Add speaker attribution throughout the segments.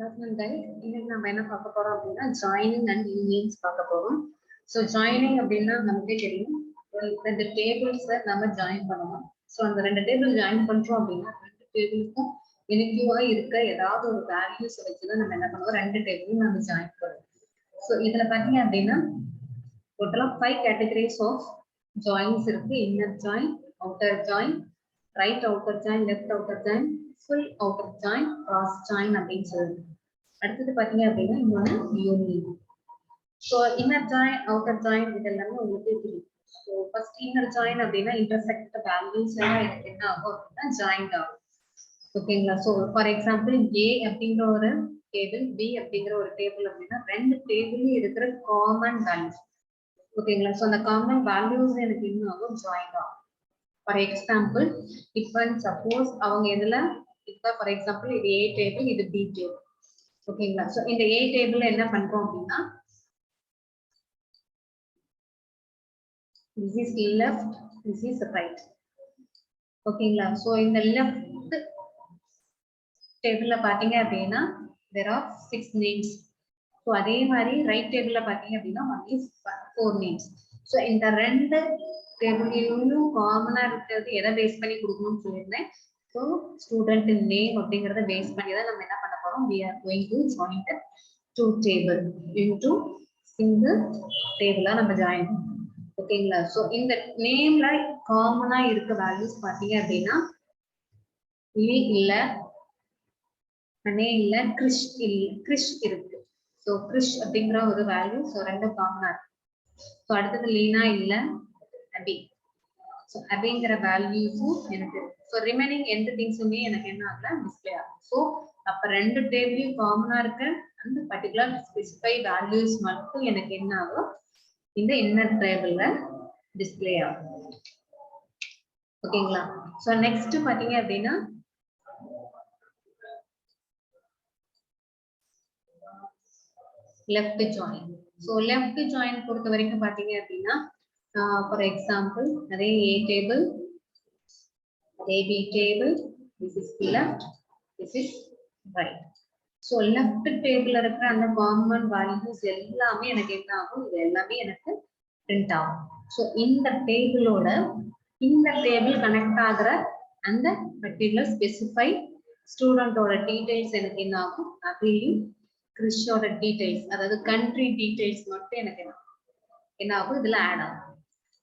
Speaker 1: Afternoon, guys. இன்னைக்கு நம்ம என்ன பார்க்க போறோம் அப்படின்னா ஜாயினிங் அண்ட் யூனியன்ஸ் பார்க்க போறோம். ஸோ ஜாயினிங் அப்படின்னா நமக்கே தெரியும், ரெண்டு டேபிள்ஸை நம்ம ஜாயின் பண்ணணும். ஸோ அந்த ரெண்டு டேபிள் ஜாயின் பண்றோம் அப்படின்னா ரெண்டு டேபிளுக்கும் யூனிட்டிவா இருக்க ஏதாவது ஒரு வேல்யூஸ் வச்சுதான் நம்ம என்ன பண்ணுவோம், ரெண்டு டேபிளும் நம்ம ஜாயின் பண்ணுவோம். ஸோ இதுல பாத்தீங்க அப்படின்னா டோட்டலா 5 கேட்டகரிஸ் ஆஃப் ஜாயின்ஸ் இருக்கு. Inner join, outer join, right outer join, left outer join, full outer join, cross join அப்படின்னு சொல்லுது. அடுத்தது பாத்தீங்க அப்படின்னா இன்னொன்னு union. So inner join, outer join இது எல்லாமே உங்களுக்கு தெரியும். ஸோ ஃபர்ஸ்ட் இன்னர் ஜாயின் அப்படின்னா இன்டர்செக்ட் வேல்யூஸ் எல்லாம் எனக்கு என்ன ஆகும் அப்படின்னா ஜாயிண்ட் ஆகும். ஓகேங்களா? ஸோ ஃபார் எக்ஸாம்பிள் ஏ அப்படிங்கிற ஒரு டேபிள், பி அப்படிங்கிற ஒரு டேபிள் அப்படின்னா ரெண்டு டேபிளும் இருக்கிற காமன் வேல்யூஸ். ஓகேங்களா? ஸோ அந்த காமன் வேல்யூஸ் எனக்கு என்ன ஆகும், ஜாயிண்ட் ஆகும். ஃபார் எக்ஸாம்பிள் இப்போ சப்போஸ் அவங்க இதுல இப்போ ஃபார் எக்ஸாம்பிள் இது ஏ டேபிள், இது பி டேபிள். ஓகேங்களா? சோ இந்த ஏ டேபிள்ல என்ன பண்றோம் அப்படின்னா this is left, this is right. ஓகேங்களா? சோ இந்த லெஃப்ட் டேபிள்ல பாத்தீங்க அப்படின்னா there are 6 names. சோ அதே மாதிரி ரைட் டேபிள்ல பாத்தீங்க அப்படின்னா only 4 names. சோ இந்த ரெண்டு டேபிளையும் காமனா இருக்கிறது எதை பேஸ் பண்ணி கொடுக்கணும்னு சொல்லியிருந்தேன். ஸோ ஸ்டூடெண்ட் நேம் அப்படிங்கறத பேஸ் பண்ணி தான் நம்ம என்ன பண்ண போறோம், we are going to join the two table into single table நம்ம ஜாயின் பண்ணுவோம். ஓகேங்களா? ஸோ இந்த நேம்ல காமனா இருக்க வேல்யூஸ் பாத்தீங்க அப்படின்னா இல்ல, அனே இல்ல, கிறிஷ் இருக்கு. ஸோ கிறிஷ் அப்படிங்கிற ஒரு வேல்யூ, ஸோ ரெண்டு காமனா இருக்கு. ஸோ அடுத்தது லீனா இல்ல, அபி. ஸோ அபிங்கிற வேல்யூஸும் எனக்கு இருக்கு. ஸோ ரிமைனிங் எந்த திங்ஸுமே எனக்கு என்ன ஆகல, டிஸ்பிளே ஆகும். ஸோ அப்ப ரெண்டு டேபிளையும் காமனா இருக்க அந்த பர்டிகுலர் ஸ்பெசிஃபை வேல்யூஸ் மட்டும் எனக்கு என்ன ஆகும், இந்த இன்னர் டேபிள்ல டிஸ்பிளே ஆகும். ஓகேங்களா? ஸோ நெக்ஸ்ட் பாத்தீங்க அப்படின்னா left join. So left join பொறுத்த வரைக்கும் பாத்தீங்க அப்படின்னா ஃபார் எக்ஸாம்பிள் அதே ஏ டேபிள், அதே B table, this is left, this is right. So left டேபிள்ல இருக்கிற அந்த காமன் வேல்யூஸ் எல்லாமே எனக்கு என்ன ஆகும், இது எல்லாமே எனக்கு பிரிண்ட் ஆகும். ஸோ இந்த டேபிளோட இந்த டேபிள் கனெக்ட் ஆகுற அந்த பர்டிகுலர் ஸ்பெசிஃபை ஸ்டூடெண்டோட டீடைல்ஸ் எனக்கு என்ன ஆகும், அபியும் கிறிஷோட டீடைல்ஸ், அதாவது கண்ட்ரி டீடைல்ஸ் மட்டும் எனக்கு என்ன ஆகும், இதுல ஆட் ஆகும்.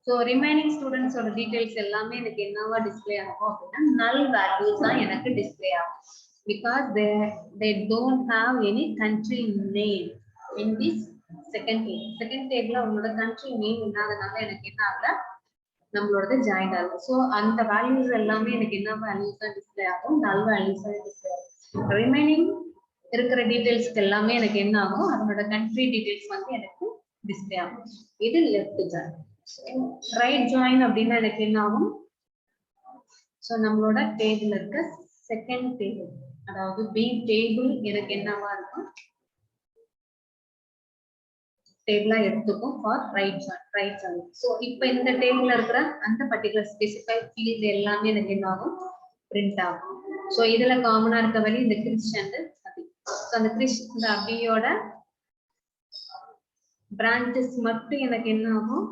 Speaker 1: ஸோ ரிமைனிங் ஸ்டூடெண்ட்ஸோட டீடைல்ஸ் எல்லாமே எனக்கு என்னவா டிஸ்பிளே ஆகும் அப்படின்னா நல் வேல்யூஸ் தான் எனக்கு டிஸ்பிளே ஆகும். Because they don't have any country name in this second table. Second table அவங்களோட country name இல்லாதனால எனக்கு என்ன ஆகல, நம்மளோட ஜாயிண்ட் ஆகும். ஸோ அந்த வேல்யூஸ் எல்லாமே எனக்கு என்ன வேல்யூஸ் தான் டிஸ்பிளே ஆகும், நல் வேல்யூஸ் தான் டிஸ்பிளே ஆகும். ரிமைனிங் இருக்கிற டீடைல்ஸ்க்கு எல்லாமே எனக்கு என்ன ஆகும், அதனோட கண்ட்ரி டீடைல்ஸ் வந்து எனக்கு டிஸ்பிளே ஆகும். இது லெஃப்ட் ஜாயின். ரைட் ஜாயின் அப்படின்னா எனக்கு என்ன ஆகும், ஸோ நம்மளோட டேபிள் இருக்க செகண்ட் டேபிள், அதாவது பி டேபிள் எனக்கு என்னவா இருக்கும், டேபிளா எடுத்துக்கும் ஃபார் ரைட் ஜாயின். ஸோ இப்போ இந்த டேபிள்ல இருக்கிற அந்த பர்டிகுலர் ஸ்பெசிஃபை ஃபீல்ட் எல்லாமே எனக்கு என்ன ஆகும், பிரிண்ட் ஆகும். ஸோ இதுல காமனா இருக்க வழி இந்த கிறிஷ் அண்ட் அபி. ஸோ அந்த கிறிஷ் இந்த அபியோட பிரான்ச்சஸ் மட்டும் எனக்கு என்ன ஆகும்,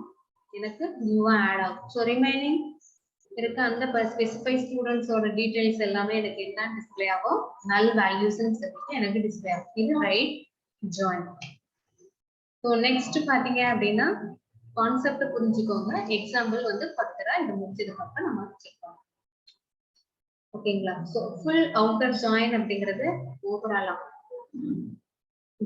Speaker 1: எனக்கு நியூவா ஆட் ஆகும். ஸோ ரிமைனிங் இருக்க அந்த ஸ்பெசிஃபை ஸ்டூடெண்ட்ஸோட டீடைல்ஸ் எல்லாமே எனக்கு என்ன டிஸ்பிளே ஆகும், நல் வேல்யூஸ் எனக்கு டிஸ்பிளே ஆகும். இது ரைட் ஜாயின். ஸோ நெக்ஸ்ட் பாத்தீங்க அப்படின்னா கான்செப்ட் புரிஞ்சுக்கோங்க. எக்ஸாம்பிள் வந்து ஃபர்தரா இது முடிச்சதுக்கு அப்புறம் நம்ம செக் பண்ணலாம். ஓகேங்களா? ஸோ ஃபுல் அவுட்டர் ஜாயின் அப்படிங்கிறது ஓவராலா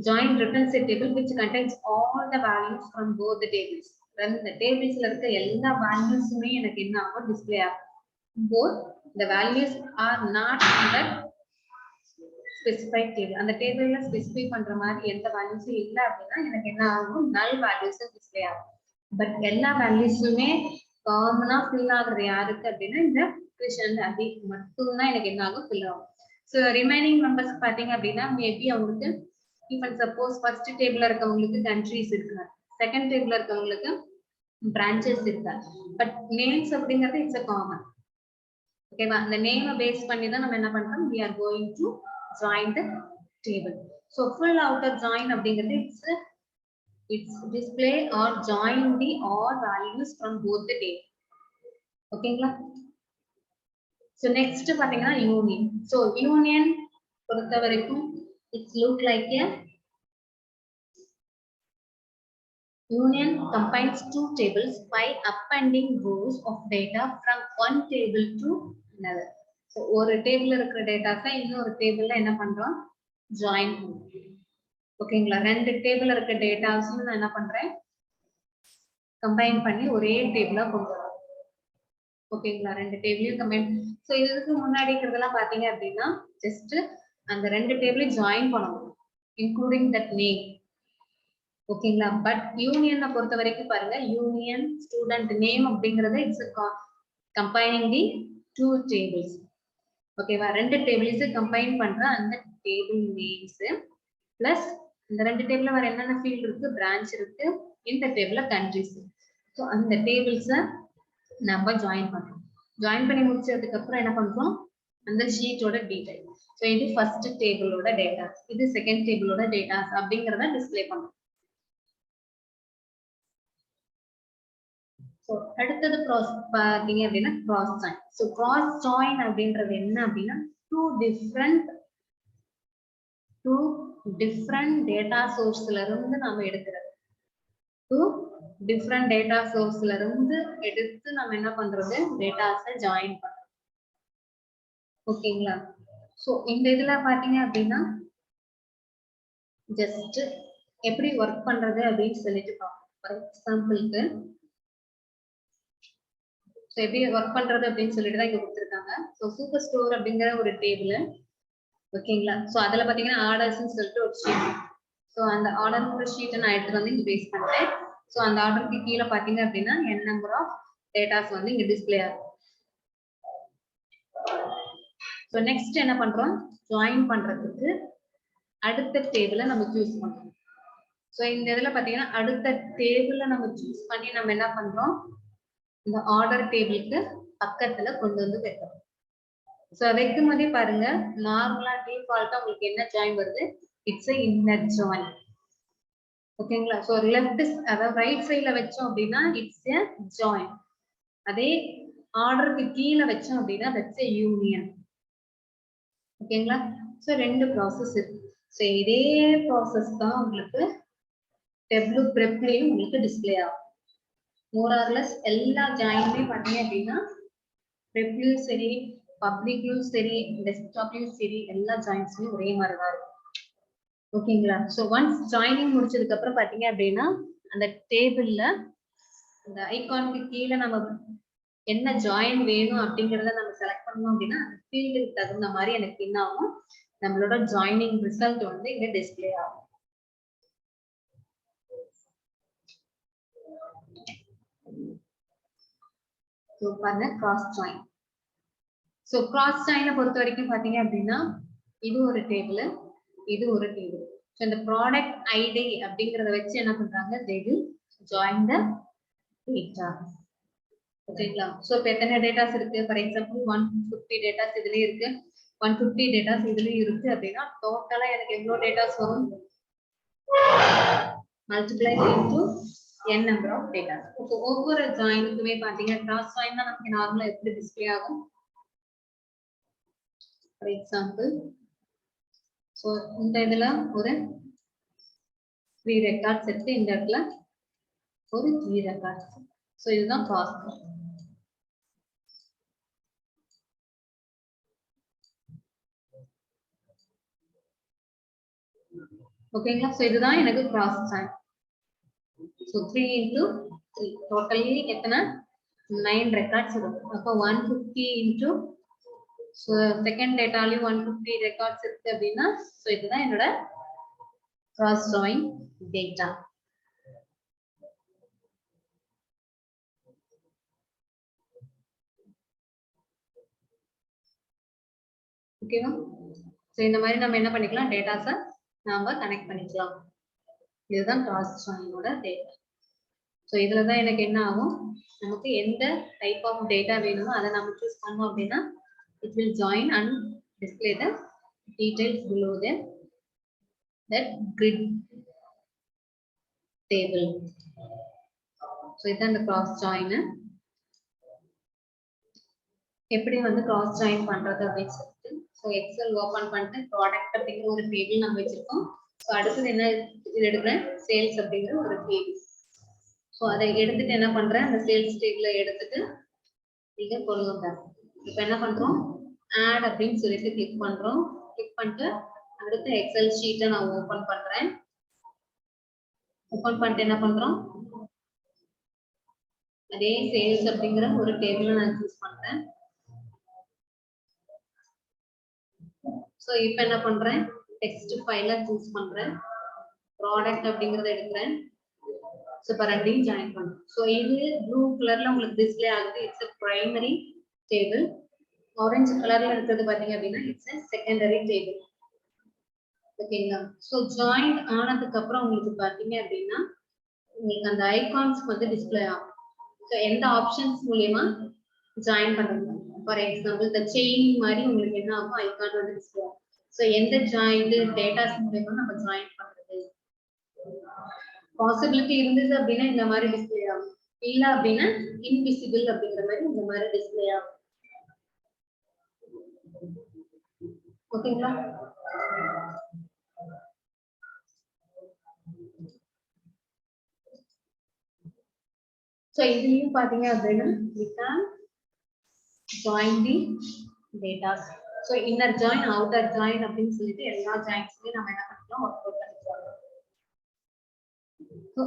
Speaker 1: join returns a table which contains all the values from both the tables. When the tables இருக்க எல்லா வேல்யூஸுமே எனக்கு என்ன ஆகும், டிஸ்பிளே ஆகும். Both the values are not in that specified table. அந்த டேபிள்ல ஸ்பெசிஃபை பண்ற மாதிரி எந்த வேல்யூஸும் இல்ல அப்படின்னா எனக்கு என்ன ஆகும், நல் வேல்யூஸ் டிஸ்பிளே ஆகும். பட் எல்லா வேல்யூஸுமே காமனா ஃபில் ஆகுறது யாருக்கு அப்படின்னா இந்த கிறிஷ் அண்ட் அபி மட்டும்தான் எனக்கு என்ன ஆகும், ஃபில் ஆகும். ஸோ ரிமைனிங் மெம்பர்ஸ் பாத்தீங்க அப்படின்னா மேபி அவங்களுக்கு even suppose first table இருக்கவங்களுக்கு countries இருக்கு, second table இருக்கவங்களுக்கு branches இருக்கு, but names அப்படிங்கிறது it's a common. ஓகேவா? அந்த நேம் பேஸ் பண்ணி தான் நம்ம என்ன பண்றோம், we are going to join the table. So full outer join அப்படிங்கிறது it's display or join the all values from both the table. ஓகேங்களா? So next பாத்தீங்கன்னா union. So union பொறுத்த வரைக்கும் it's look like a union combines two tables by appending rows of data from one table to another. So ஒரு டேபிள்ல இருக்கிற டேட்டாஸை இன்னொரு டேபிள்ல என்ன பண்றோம் ஜாயின் பண்ணுறோம். ஓகேங்களா? ரெண்டு டேபிள்ல இருக்க டேட்டாஸும் நான் என்ன பண்றேன் கம்பைன் பண்ணி ஒரே டேபிளா கொண்டு வரோம். ஓகேங்களா? ரெண்டு டேபிளையும் கம்பைன். ஸோ இதுக்கு முன்னாடி இருக்கிறதெல்லாம் பாத்தீங்க அப்படின்னா ஜஸ்ட் அந்த ரெண்டு டேபிளையும் ஜாயின் பண்ணணும் இன்க்ளூடிங் தட் நேம். ஓகேங்களா? பட் யூனியனை பொறுத்த வரைக்கும் பாருங்க யூனியன் ஸ்டூடெண்ட் நேம் அப்படிங்கறது it's combining the two tables. ஓகேவா? ரெண்டு டேபிள்ஸ் கம்பைன் பண்ற அந்த டேபிள் நேம்ஸ் பிளஸ் இந்த ரெண்டு டேபிள்ல வேற என்னென்ன ஃபீல்ட் இருக்கு பிரான்ச் இருக்கு இந்த டேபிள்ல கண்ட்ரிஸ். ஸோ அந்த டேபிள்ஸ நம்ம ஜாயின் பண்றோம். ஜாயின் பண்ணி முடிச்சதுக்கு அப்புறம் என்ன பண்றோம் அந்த ஷீட்டோட டீடைல். ஸோ இது ஃபர்ஸ்ட் டேபிளோட டேட்டாஸ், இது செகண்ட் டேபிளோட டேட்டாஸ் அப்படிங்கறத டிஸ்பிளே பண்றோம். ஸோ அடுத்தது பாத்தீங்க அப்படின்னா cross join. So cross join அப்படின்றது என்ன அப்படின்னா டூ டிஃப்ரெண்ட் டேட்டா சோர்ஸ்ல இருந்து நாம எடுக்கிறது. டூ டிஃப்ரெண்ட் டேட்டா சோர்ஸ்ல இருந்து எடுத்து நம்ம என்ன பண்றது டேட்டாஸை ஜாயின் பண்றோம். ஓகேங்களா? ஸோ இந்த இதுல பாத்தீங்க அப்படின்னா ஜஸ்ட் எப்படி ஒர்க் பண்றது அப்படின்னு சொல்லிட்டு பார்ப்போம். ஃபார் எக்ஸாம்பிளுக்கு ஸோ எப்படி ஒர்க் பண்றது அப்படின்னு சொல்லிட்டு தான் இங்க கொடுத்துருக்காங்க. ஸோ சூப்பர் ஸ்டோர் அப்படிங்கிற ஒரு டேபிள். ஓகேங்களா? ஸோ அதுல பாத்தீங்கன்னா ஆர்டர்ஸ்ன்னு சொல்லிட்டு ஒரு ஷீட். ஸோ அந்த ஆர்டர் ஷீட்டை நான் எடுத்துட்டு வந்து இங்க பேஸ்ட் பண்ணிட்டேன். ஸோ அந்த ஆர்டருக்கு கீழே பாத்தீங்க அப்படின்னா n நம்பர் ஆஃப் டேட்டாஸ் வந்து இங்க டிஸ்பிளே ஆகும். ஸோ நெக்ஸ்ட் என்ன பண்றோம் ஜாயின் பண்றதுக்கு அடுத்த டேபிளை நம்ம சூஸ் பண்றோம். ஸோ இந்த இதுல பாத்தீங்கன்னா அடுத்த டேபிள நம்ம சூஸ் பண்ணி நம்ம என்ன பண்றோம் இந்த ஆர்டர் டேபிளுக்கு பக்கத்துல கொண்டு வந்து வைக்கிறோம். ஸோ வைக்கும் போதே பாருங்க நார்மலா டிஃபால்ட்டா உங்களுக்கு என்ன ஜாயின் வருது இட்ஸ் இன்னர் ஜாயின். ஓகேங்களா? ஸோ லெஃப்ட் அதாவது ரைட் சைட்ல வச்சோம் அப்படின்னா இட்ஸ் எ ஜாயின். அதே ஆர்டருக்கு கீழே வச்சோம் அப்படின்னா தட்ஸ் எ யூனியன். ஓகேங்களா? ஸோ ரெண்டு ப்ராசஸ் இருக்கு. ஸோ இதே ப்ராசஸ் தான் உங்களுக்கு டெப்லு ப்ரெப்லயும் உங்களுக்கு டிஸ்பிளே ஆகும். மோர் ஆர் லெஸ் எல்லா ஜாயின்மே பாத்தீங்க அப்படின்னா ப்ரெப்லயும் சரி பப்ளிக்லயும் சரி டெஸ்க்டாப்லயும் சரி எல்லா ஜாயின்ஸ்லயும் ஒரே மாதிரி தான் இருக்கும். ஓகேங்களா? ஸோ ஒன்ஸ் ஜாயினிங் முடிச்சதுக்கு அப்புறம் பாத்தீங்க அப்படின்னா அந்த டேபிள்ல அந்த ஐகானுக்கு கீழே நம்ம என்ன ஜாயின் வேணும் அப்படிங்கறத நம்ம செலக்ட் பண்ணோம் அப்படின்னா அந்த ஃபீல்டுக்கு தகுந்த மாதிரி எனக்கு என்ன ஆகும் நம்மளோட ஜாயினிங் ரிசல்ட் வந்து இங்க டிஸ்பிளே ஆகும். ஸோ பாருங்க கிராஸ் ஜாயின். ஸோ கிராஸ் ஜாயினை பொறுத்த வரைக்கும் பாத்தீங்க அப்படின்னா இது ஒரு டேபிள் இது ஒரு டேபிள். ஸோ இந்த ப்ராடக்ட் ஐடி அப்படிங்கறத வச்சு என்ன பண்றாங்க they will join the data. ஓகேங்களா? ஸோ இப்போ எத்தனை டேட்டாஸ் இருக்கு ஃபார் எக்ஸாம்பிள் 150 டேட்டாஸ் இதுலயே இருக்கு 150 டேட்டாஸ் இதுலயும் இருக்கு அப்படின்னா டோட்டலா எனக்கு எவ்வளவு டேட்டாஸ் வரும் multiply into n number of datas. இப்போ ஒவ்வொரு ஜாயினுக்குமே பாத்தீங்க கிராஸ் ஜாயின் தான் நமக்கு நார்மலா எப்படி டிஸ்பிளே ஆகும். ஃபார் எக்ஸாம்பிள் ஸோ இந்த இதுல ஒரு 3 ரெக்கார்ட்ஸ் இருக்கு இந்த இடத்துல ஒரு 3 ரெக்கார்ட்ஸ். ஸோ இதுதான் கிராஸ் ஜாயின். ஓகேங்களா? ஸோ இதுதான் எனக்கு cross join. So 3 into 3 totally எத்தனை 9 ரெக்கார்ட்ஸ் இருக்கும். அப்போ 150 into ஸோ செகண்ட் டேட்டாலையும் 150 ரெக்கார்ட்ஸ் இருக்கு அப்படின்னா ஸோ இதுதான் என்னோட கிராஸ் ஜாயின் டேட்டா. ஓகேவா? ஸோ இந்த மாதிரி நம்ம என்ன பண்ணிக்கலாம் டேட்டாஸை நாம கனெக்ட் பண்ணிக்கலாம். இதுதான் கிராஸ் ஜாயினோட டேட்டா. ஸோ இதுல தான் எனக்கு என்ன ஆகும் நமக்கு எந்த டைப் ஆஃப் டேட்டா வேணுமோ அதை நம்ம சூஸ் பண்ணோம் அப்படின்னா it will join and display the details below the that grid table. So இதான் இந்த cross join. எப்படி வந்து cross join பண்றது அப்படின்னு சொல்லிட்டு ஸோ எக்ஸல் ஓபன் பண்ணிட்டு ப்ராடக்ட் அப்படிங்கிற ஒரு டேபிள் நம்ம வச்சிருக்கோம். ஸோ அடுத்தது என்ன இது எடுக்கிறேன் சேல்ஸ் அப்படிங்கிற ஒரு டேபிள். ஸோ அதை எடுத்துட்டு என்ன பண்றேன் அந்த சேல்ஸ் டேபிளை எடுத்துட்டு இங்க கொண்டு வந்தேன். இப்போ என்ன பண்றோம் ஆட் அப்படின்னு சொல்லிட்டு கிளிக் பண்றோம். கிளிக் பண்ணிட்டு அடுத்த எக்ஸல் ஷீட்டை நான் ஓபன் பண்றேன். ஓபன் பண்ணிட்டு என்ன பண்றோம் அதே சேல்ஸ் அப்படிங்கிற ஒரு டேபிளை நான் சூஸ் பண்றேன். ஸோ இப்போ என்ன பண்றேன் டெக்ஸ்ட் ஃபைலை சூஸ் பண்றேன். ப்ராடக்ட் அப்படிங்கறத எடுக்கிறேன். ஸோ இப்போ ரெண்டையும் ஜாயின் பண்ணுறேன். ஸோ இது ப்ளூ கலர்ல உங்களுக்கு டிஸ்பிளே ஆகுது. It's a primary table. Orange கலர்ல இருக்கிறது பாத்தீங்க அப்படின்னா இட்ஸ் a செகண்டரி டேபிள். ஓகேங்களா? ஸோ ஜாயின் ஆனதுக்கு அப்புறம் உங்களுக்கு பாத்தீங்க அப்படின்னா உங்களுக்கு அந்த ஐகான்ஸ் வந்து டிஸ்பிளே ஆகும். ஸோ எந்த ஆப்ஷன்ஸ் மூலியமா ஜாயின் பண்ணுங்க. ஃபார் எக்ஸாம்பிள் இந்த செயின் மாதிரி உங்களுக்கு என்ன ஆகும் ஐகான் வந்து டிஸ்பிளே ஆகும். ஸோ எந்த ஜாயிண்ட் டேட்டாஸ் மூலியமா நம்ம ஜாயின் பண்றது பாசிபிலிட்டி இருந்தது அப்படின்னா இந்த மாதிரி டிஸ்பிளே ஆகும். இல்ல அப்படின்னா இன்விசிபிள் அப்படிங்கிற மாதிரி இந்த மாதிரி டிஸ்பிளே ஆகும். ஓகேங்களா? ஸோ இதுலயும் பாத்தீங்க அப்படின்னா we can join the data. So inner join outer join அப்படின்னு சொல்லிட்டு எல்லா ஜாயின்ஸ்லயும் நம்ம என்ன பண்ணிக்கலாம் ஒர்க் அவுட் பண்ணிக்கலாம். ஸோ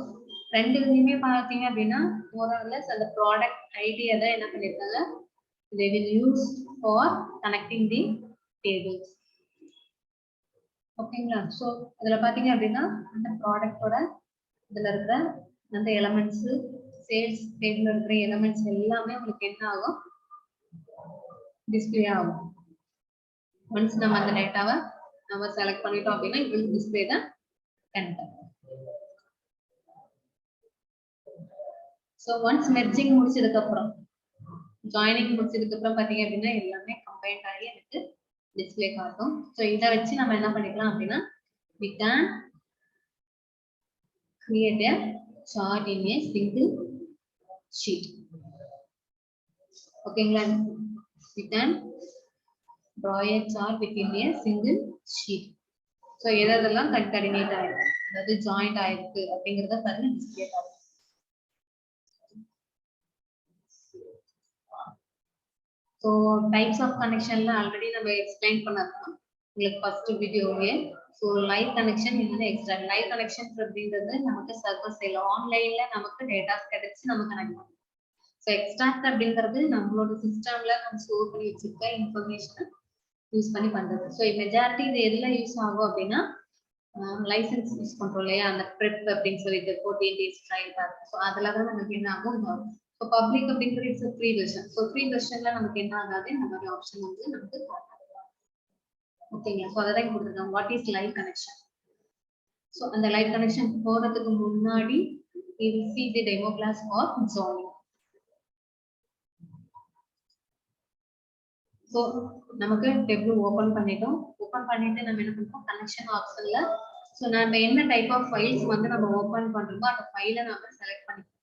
Speaker 1: ரெண்டுலையுமே பாத்தீங்க அப்படின்னா மோரலெஸ் அந்த ப்ராடக்ட் ஐடியா தான் என்ன பண்ணிருக்காங்க they will use for connecting the tables. ஓகேங்களா? ஸோ இதுல பாத்தீங்க அப்படின்னா அந்த ப்ராடக்டோட இதுல இருக்கிற அந்த எலமெண்ட்ஸ் சேல்ஸ் டேபிள்ல இருக்கிற எலமெண்ட்ஸ் எல்லாமே உங்களுக்கு என்ன ஆகும் டிஸ்பிளே ஆகும். ஒன்ஸ் நம்ம அந்த டேட்டாவை நம்ம செலக்ட் பண்ணிட்டோம் அப்படின்னா it will display the content. So once merging முடிச்சதுக்கு அப்புறம் ஜாயினிங் முடிச்சதுக்கு அப்புறம் பாத்தீங்க அப்படின்னா எல்லாமே கம்பைன்ட் ஆகி எனக்கு டிஸ்பிளே காட்டும். ஸோ இதை வச்சு நம்ம என்ன பண்ணிக்கலாம் அப்படின்னா we can create a chart in a single sheet. ஓகேங்களா? we can draw a chart within a single sheet. So எதெல்லாம் கன்கர்டினேட் ஆயிருக்கு அதாவது ஜாயிண்ட் ஆயிருக்கு அப்படிங்கறத பாருங்க டிஸ்பிளே ஆகும். ஸோ டைப்ஸ் ஆஃப் கனெக்ஷன்ல ஆல்ரெடி நம்ம எக்ஸ்பிளைன் பண்ணதான் உங்களுக்கு ஃபர்ஸ்ட் வீடியோவே. ஸோ லைவ் கனெக்ஷன் இல்லை எக்ஸ்ட்ரா லைவ் கனெக்ஷன் அப்படின்றது நமக்கு சர்வர் சைட்ல ஆன்லைன்ல நமக்கு டேட்டாஸ் கிடைச்சு நம்ம கனெக்ட் பண்ணணும். ஸோ எக்ஸ்ட்ராக்ட் அப்படிங்கிறது நம்மளோட சிஸ்டம்ல நம்ம ஸ்டோர் பண்ணி வச்சிருக்க இன்ஃபர்மேஷனை யூஸ் பண்ணி பண்றது. ஸோ மெஜாரிட்டி இது எதுல யூஸ் ஆகும் அப்படின்னா லைசன்ஸ் யூஸ் பண்றோம் இல்லையா அந்த ப்ரெப் அப்படின்னு சொல்லிட்டு 14 days ட்ரையல் பேக். ஸோ அதுல தான் நமக்கு என்ன ஆகும் ஸோ பப்ளிக் அப்படிங்கிறது it's free version. So free வெர்ஷன்ல நமக்கு என்ன ஆகாது இந்த மாதிரி ஆப்ஷன் வந்து நமக்கு ஓகேங்களா? ஸோ அதான் கொடுத்துருக்காங்க what is live connection. So அந்த லைவ் கனெக்ஷன் போறதுக்கு முன்னாடி we will see the demo class for joining. So நமக்கு டேபிள் ஓபன் பண்ணிட்டோம். ஓபன் பண்ணிட்டு நம்ம என்ன பண்றோம் கனெக்ஷன் ஆப்ஷன்ல ஸோ நம்ம என்ன டைப் ஆஃப் ஃபைல்ஸ் வந்து நம்ம ஓபன் பண்றோமோ அந்த ஃபைலை நம்ம செலக்ட் பண்ணிக்கலாம்.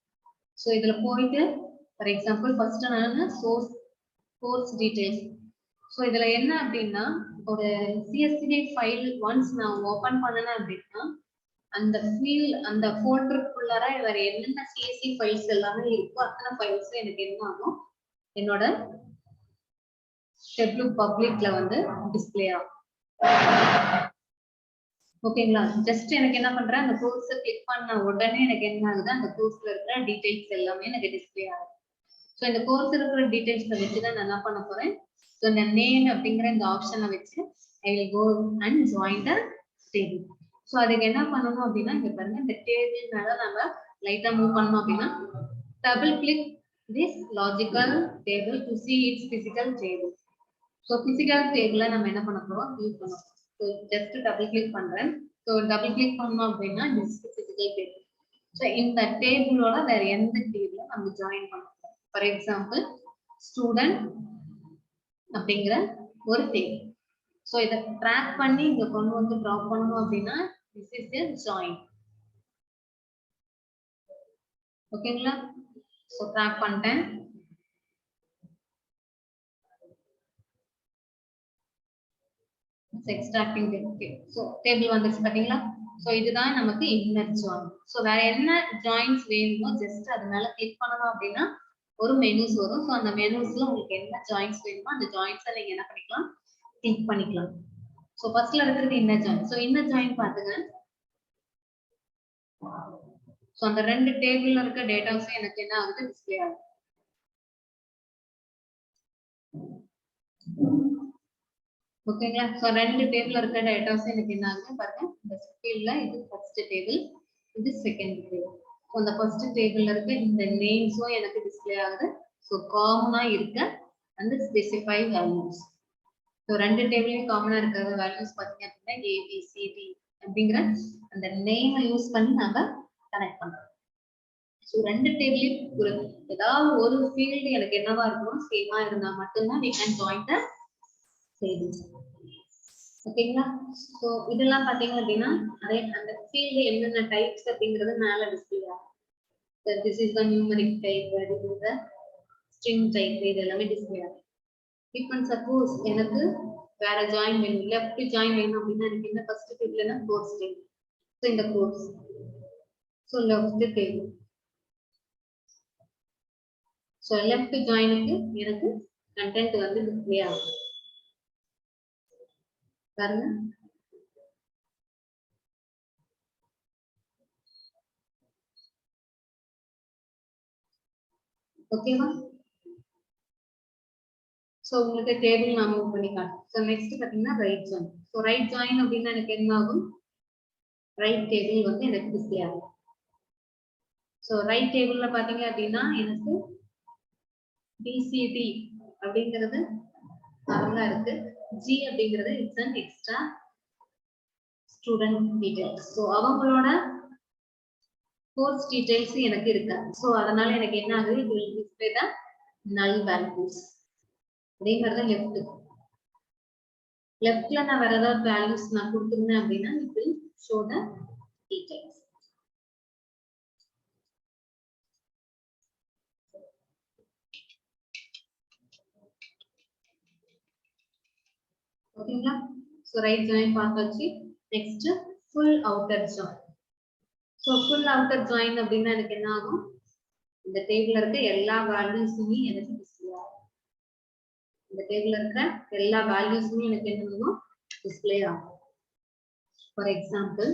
Speaker 1: ஸோ இதுல போயிட்டு ஃபார் எக்ஸாம்பிள் ஃபர்ஸ்ட் நான் சோர்ஸ் டீடைல்ஸ். ஸோ இதுல என்ன அப்படின்னா ஒரு CSV ஃபைல் ஒன்ஸ் நான் ஓபன் பண்ணேன் அப்படின்னா அந்த ஃபீல் அந்த ஃபோல்டருக்குள்ளார வேற என்னென்ன CSV ஃபைல்ஸ் எல்லாமே இருக்கோ அத்தனை ஃபைல்ஸ் எனக்கு என்ன ஆகும் என்னோட டேபிள் பப்ளிக்ல வந்து டிஸ்பிளே ஆகும். ஓகேங்களா? ஜஸ்ட் எனக்கு என்ன பண்றேன் அந்த கோர்ஸை கிளிக் பண்ண உடனே எனக்கு என்ன ஆகுது அந்த கோர்ஸ்ல இருக்கிற டீடைல்ஸ் எல்லாமே எனக்கு டிஸ்பிளே ஆகுது. ஸோ இந்த கோர்ஸ் இருக்கிற டீடைல்ஸ்ல வச்சுதான் நான் என்ன பண்ண போறேன் ஸோ இந்த நேம் அப்படிங்கிற இந்த ஆப்ஷனை வச்சு I will go and join the table. So அதுக்கு என்ன பண்ணணும் அப்படின்னா இங்க பாருங்க இந்த டேபிள்னால நம்ம லைட்டா மூவ் பண்ணோம் அப்படின்னா double click this logical table to see its physical table. So physical டேபிள நம்ம என்ன பண்ண போறோம் யூஸ் பண்ண போறோம். ஸோ ஜஸ்ட் டபுள் கிளிக் பண்றேன். ஸோ டபுள் கிளிக் பண்ணோம் அப்படின்னா திஸ் பிசிக்கல் டேபிள். ஸோ இந்த டேபிளோட வேற எந்த டேபிள நம்ம ஜாயின் பண்ண போறோம். ஃபார் எக்ஸாம்பிள் ஸ்டூடெண்ட் அப்படிங்கிற ஒரு டேபிள். ஸோ இதை ட்ராக் பண்ணி இங்க கொண்டு வந்து ட்ராப் பண்ணணும் அப்படின்னா This is the join. ஓகேங்களா? So tap பண்ணிட்டேன். Extracting the okay. So table வந்துச்சு பாத்தீங்களா? So இதுதான் நமக்கு inner join. So வேற என்ன joins வேணுமோ ஜஸ்ட் அது மேல கிளிக் பண்ணனும் அப்படினா ஒரு மெனுஸ் வரும். So அந்த மெனுஸ்ல உங்களுக்கு என்ன joins வேணுமோ அந்த joins-ஐ நீங்க என்ன பண்ணிக்கலாம்? கிளிக் பண்ணிக்கலாம். So ஃபர்ஸ்ட்ல இருக்கிறது inner join. So inner join பாத்துங்க. So அந்த ரெண்டு டேபிள்ல இருக்க டேட்டாஸ் எனக்கு என்ன ஆகுது டிஸ்ப்ளே ஆகுது. ஓகேங்களா? சோ ரெண்டு டேபிள்ல இருக்க டேட்டாஸ் எனக்கு என்ன ஆகுது பாருங்க. இந்த ஃபீல்ட்ல இது ஃபர்ஸ்ட் டேபிள், இது செகண்ட் டேபிள். சோ அந்த ஃபர்ஸ்ட் டேபிள்ல இருக்க இந்த நேம்ஸும் எனக்கு டிஸ்ப்ளே ஆகுது. சோ காமனா இருக்க அந்த ஸ்பெசிஃபை வேல்யூஸ். சோ ரெண்டு டேபிளையும் காமனா இருக்கிற வேல்யூஸ் பாத்தீங்க அப்படின்னா A B C D அப்படிங்கற அந்த நேமை யூஸ் பண்ணி நாம கனெக்ட் பண்றோம். சோ ரெண்டு டேபிளையும் ஒரு ஏதாவது ஒரு ஃபீல்ட் எனக்கு என்னவா இருக்கணும் சேமா இருந்தா மட்டும்தான் we can join the tables. ஓகேங்களா? சோ இதெல்லாம் பாத்தீங்க அப்படின்னா அதே அந்த ஃபீல்ட் என்னென்ன டைப்ஸ் அப்படிங்கறது மேல டிஸ்ப்ளே ஆகும். So this is the numeric type, this is the string type, இது எல்லாமே டிஸ்ப்ளே ஆகும். இப்போ சப்போஸ் எனக்கு வேற ஜாயின் வேணும், லெஃப்ட் ஜாயின் வேணும் அப்படின்னா எனக்கு இந்த ஃபர்ஸ்ட் டேபிள்னா கோர்ஸ் டேபிள். சோ இந்த course so left table. So left ஜாயினுக்கு எனக்கு கண்டென்ட் வந்து டிஸ்ப்ளே ஆகும். பாருங்க. ஓகேவா? சோ உங்களுக்கு டேபிள் நான் மூவ் பண்ணி காட்டுறேன். சோ நெக்ஸ்ட் பாத்தீங்கன்னா right join. So right join அப்படின்னா எனக்கு என்ன ஆகும்? ரைட் டேபிள் வந்து எனக்கு டிஸ்ப்ளே ஆகும். சோ ரைட் டேபிள்ல பாத்தீங்க அப்படின்னா எனக்கு BCD அப்படிங்கிறது நார்மலா இருக்கு. G அப்படிங்கிறது it's an extra student details. So அவங்களோட கோர்ஸ் டீடைல்ஸ் எனக்கு இருக்கு. சோ அதனால எனக்கு என்ன ஆகுது? இது will display the null values. அதே மாதிரி தான் லெஃப்ட்ல நான் வேற ஏதாவது வேல்யூஸ் நான் கொடுத்திருந்தேன் அப்படின்னா it will show the details. ஓகேங்களா? சோ ரைட் ஜாயின் பார்த்தாச்சு. Next full outer join. So full outer join அப்படின்னா எனக்கு என்ன ஆகும்? இந்த டேபிள்ல இருக்க எல்லா வேல்யூஸுமே எனக்கு டிஸ்ப்ளே ஆகும். இந்த டேபிள்ல இருக்க எல்லா வேல்யூஸுமே எனக்கு என்ன ஆகும்? டிஸ்ப்ளே ஆகும். ஃபார் எக்ஸாம்பிள்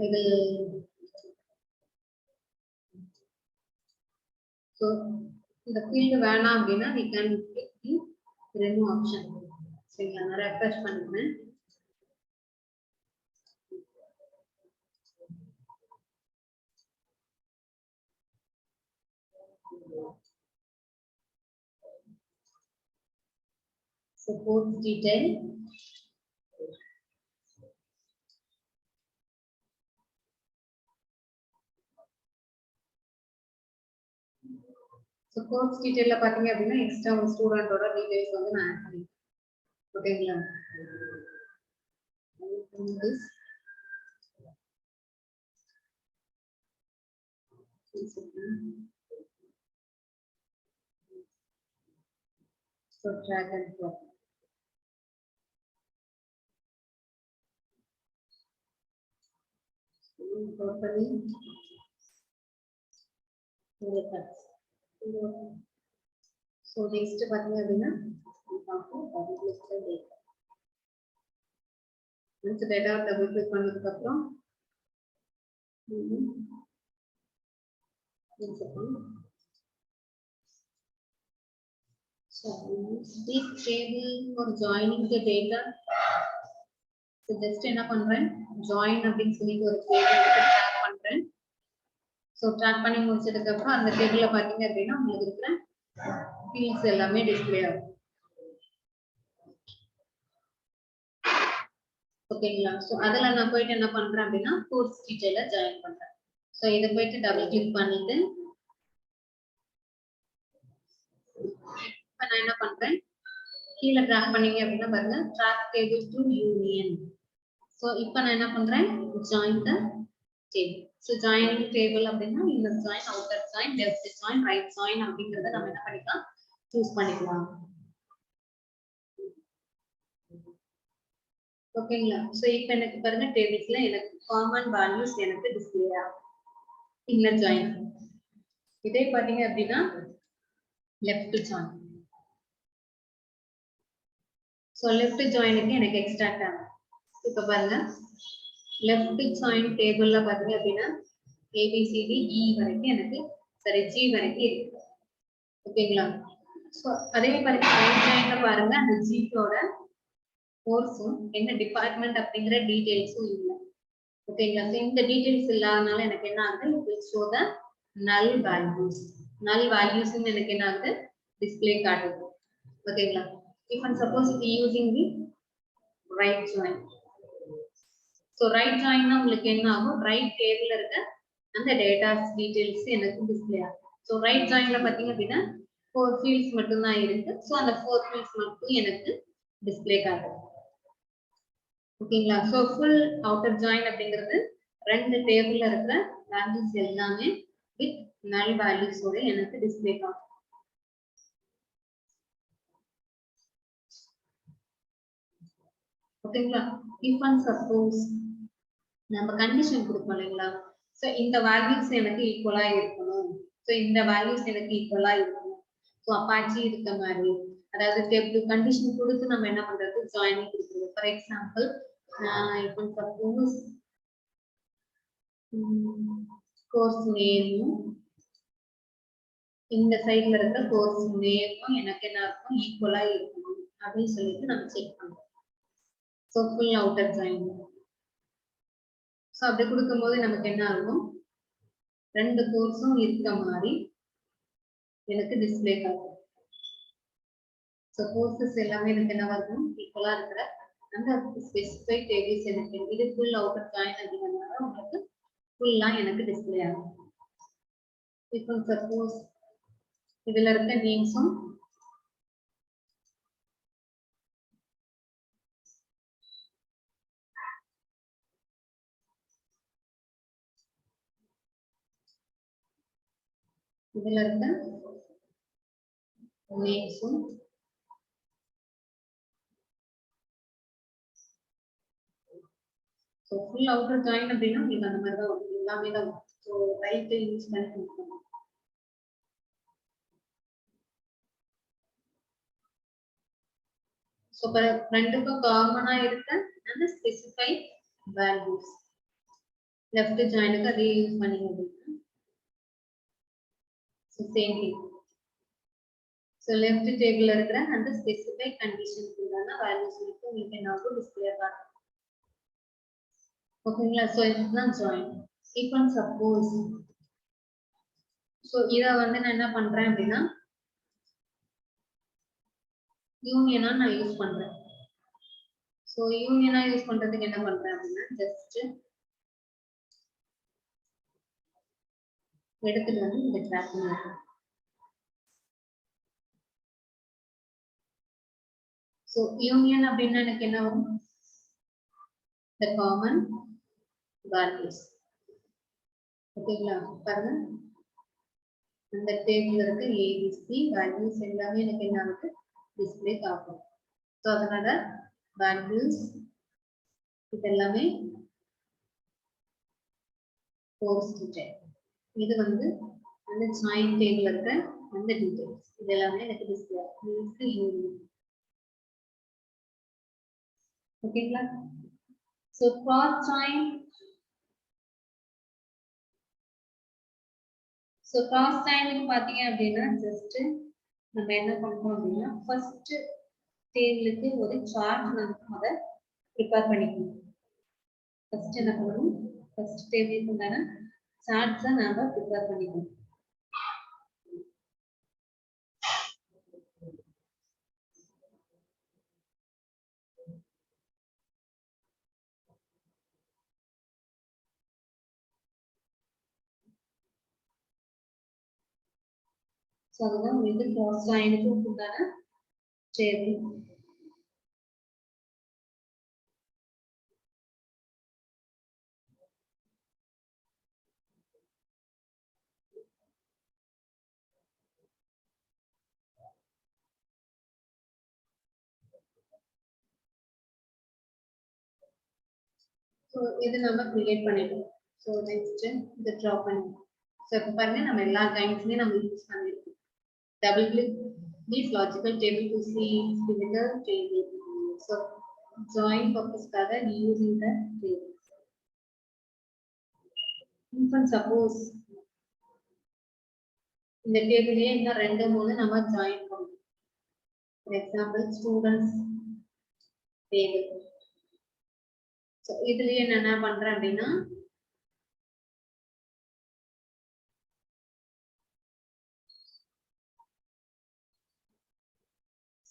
Speaker 1: இது so இந்த field வேணாம் அப்படின்னா we can click the remove option. சரிங்களா? நான் ரெஃப்ரெஷ் பண்ணுறேன். Support detail. So course detail பாத்தீங்க அப்படின்னா எக்ஸ்ட்ரா ஒரு ஸ்டூடண்டோட டீடைல்ஸ் வந்து நான் ஆட் பண்ணிருக்கேன். ஓகேங்களா? So drag and drop. Totally. So next பாத்தீங்க அப்படின்னா double click data. Once data double click பண்ணதுக்கு அப்புறம் so this table for joining the data. So just என்ன பண்றேன் join அப்படின்னு சொல்லி ஒரு table ட்ராக் பண்றேன். So ட்ராக் பண்ணி முடிச்சதுக்கு அப்புறம் அந்த டேபிள்ல பாத்தீங்க அப்படின்னா உங்களுக்கு இருக்கிற fields எல்லாமே டிஸ்ப்ளே ஆகும். ஓகேங்களா? சோ அதல நான் போய்ட்டு என்ன பண்றேன் அப்படினா கோர்ஸ் டீடைல ஜாயின் பண்றேன். சோ இத போய்ட்டு டபுள் கிளிக் பண்ணிட்டு இப்ப நான் என்ன பண்றேன் கீழ டிராக் பண்ணீங்க அப்படினா பாருங்க drag table to union. So இப்போ நான் என்ன பண்றேன் join the table. So joining table அப்படினா இந்த join outer join left join right join அப்படிங்கறத நம்ம என்ன பண்ணிக்கலாம் சூஸ் பண்ணிக்கலாம். ஓகேங்களா? சோ இப்போ எனக்கு பாருங்க டேபிள்ஸ்ல எனக்கு காமன் வேல்யூஸ் எனக்கு டிஸ்ப்ளே ஆகும். Inner join. இதே பாத்தீங்க அப்படினா லெஃப்ட் ஜாயின். சோ லெஃப்ட் ஜாயினுக்கு எனக்கு எக்ஸ்ட்ராக்ட் ஆகும். இப்போ பாருங்க லெஃப்ட் ஜாயின் டேபிள்ல பாத்தீங்க அப்படினா ABCD E வரைக்கும் எனக்கு சரி G வரைக்கும் இருக்கு. ஓகேங்களா? சோ அதே பாருங்க ரைட் ஜாயின்ல பாருங்க அந்த G ஓட கோர்ஸும் என்ன டிபார்ட்மென்ட் அப்படிங்கற டீடைல்ஸும் இல்ல. ஓகேங்களா? சோ இந்த டீடைல்ஸ் இல்லாதனால எனக்கு என்ன ஆகுது it will show the null values. null values எனக்கு என்ன ஆகுது டிஸ்ப்ளே காட்டுது. ஓகேங்களா? if and suppose if using the right join. so right join னா உங்களுக்கு என்ன ஆகும் right டேபிள்ல இருக்க அந்த டேட்டாஸ் டீடைல்ஸ் எனக்கு டிஸ்ப்ளே ஆகும். so right joinல பாத்தீங்க அப்படினா 4 fields மட்டும் தான் இருக்கு. so அந்த 4 fields மட்டும் எனக்கு டிஸ்ப்ளே காட்டுது. ஓகேங்களா? சோ ஃபுல் அவுட்டர் ஜாயின் அப்படிங்கிறது ரெண்டு டேபிள்ல இருக்கிற வேல்யூஸ் எல்லாமே வித் null values ஓட எனக்கு டிஸ்ப்ளே ஆகும். ஓகேங்களா? if and suppose நம்ம கண்டிஷன் கொடுப்போம் இல்லைங்களா? சோ இந்த வேல்யூஸ் எனக்கு ஈக்குவலா இருக்கணும். சோ இந்த வேல்யூஸ் எனக்கு ஈக்குவலா இருக்கணும். சோ அப்பாச்சி இருக்க மாதிரி அதாவது டேபிள் கண்டிஷன் கொடுத்து நம்ம என்ன பண்றது ஜாயினிங் கொடுக்கிறது. For example if and suppose course நேமும் இந்த சைடுல இருக்க கோர்ஸ் நேமும் எனக்கு என்ன இருக்கும் ஈக்குவலா இருக்கணும் அப்படின்னு சொல்லிட்டு நம்ம செக் பண்றோம். So full outer join. So அப்படி கொடுக்கும்போது நமக்கு என்ன ஆகும் ரெண்டு கோர்ஸும் இருக்க மாதிரி எனக்கு டிஸ்ப்ளே ஆகும். சோ கோர்சஸ் எல்லாமே எனக்கு என்ன ஆகும் ஈக்குவலா இருக்கிற அந்த ஸ்பெசிஃபைட் டேபிள்ஸ் எனக்கு இது ஃபுல் அவுட்டர் ஜாயின் அப்படிங்கறதுனால உங்களுக்கு ஃபுல்லா எனக்கு டிஸ்ப்ளே ஆகும். இப்போ சப்போஸ் இதுல இருக்க நேம்ஸும் இதுல இருக்க நேம்ஸும் so full outer join அப்படினா உங்களுக்கு அந்த மாதிரி தான் வரும். எல்லாமே தான் வரும். so ரைட் யூஸ் பண்ணி கொடுக்கணும். so ரெண்டுக்கும் காமனா இருக்க அந்த ஸ்பெசிஃபைட் வேல்யூஸ் லெஃப்ட் ஜாயினுக்கு அதே யூஸ் பண்ணீங்க அப்படினா so same thing. so left table இருக்கிற அந்த ஸ்பெசிஃபைட் கண்டிஷனுக்கு உண்டான வேல்யூஸ் உங்களுக்கு என்ன ஆகும் டிஸ்ப்ளே ஆகும். ஓகேங்களா? சோ இதுதான் join. if and suppose so இத வந்து நான் என்ன பண்றேன் அப்படினா யூனியனா நான் யூஸ் பண்றேன். சோ யூனியனா யூஸ் பண்றதுக்கு என்ன பண்றேன் அப்படினா ஜஸ்ட் எடுத்துட்டு வந்து இந்த ட்ராக் பண்ணுறேன். சோ யூனியன் அப்படினா எனக்கு என்ன வரும் the common values. ஓகேங்களா? பாருங்க அந்த டேபிள்ல இருக்க ஏபிசி வேல்யூஸ் எல்லாமே எனக்கு என்ன ஆகுது டிஸ்ப்ளே ஆகும். ஸோ அதனால வேல்யூஸ் இதெல்லாமே கோர்ஸ் டீடைல். இது வந்து அந்த ஜாயின் டேபிள்ல இருக்க அந்த டீடைல்ஸ் இது எல்லாமே எனக்கு டிஸ்ப்ளே ஆகும். ஓகேங்களா? So cross join. So cross ஜாயினுக்கு பார்த்தீங்க அப்படின்னா ஜஸ்ட் நம்ம என்ன பண்ணுறோம் அப்படின்னா ஃபர்ஸ்ட் டேபிளுக்கு ஒரு சார்ட் நம்ம அதை ப்ரிப்பேர் பண்ணிக்கணும். ஃபர்ஸ்ட் என்ன பண்ணணும், ஃபர்ஸ்ட் டேபிளுக்கு உண்டான சார்ட்ஸை நாம ப்ரிப்பேர் பண்ணிக்கணும். ஸோ அதுதான் உங்களுக்கு கிராஸ் ஜாயினுக்கு உண்டான டேபிள். ஸோ இது நம்ம கிரியேட் பண்ணிட்டோம். ஸோ நெக்ஸ்ட் இதை ட்ரா பண்ணிடலாம். ஸோ இப்போ பாருங்க நம்ம எல்லா டைம்ஸ்லையும் நம்ம யூஸ் பண்ணிருக்கோம். Double click these logical table to see physical table. So join purpose-காக using the table. If suppose இந்த டேபிள்லயே இன்னும் 2 3 நம்ம ஜாயின் பண்ணணும். For example students table. So இதுலயே நான் என்ன பண்றேன் அப்படின்னா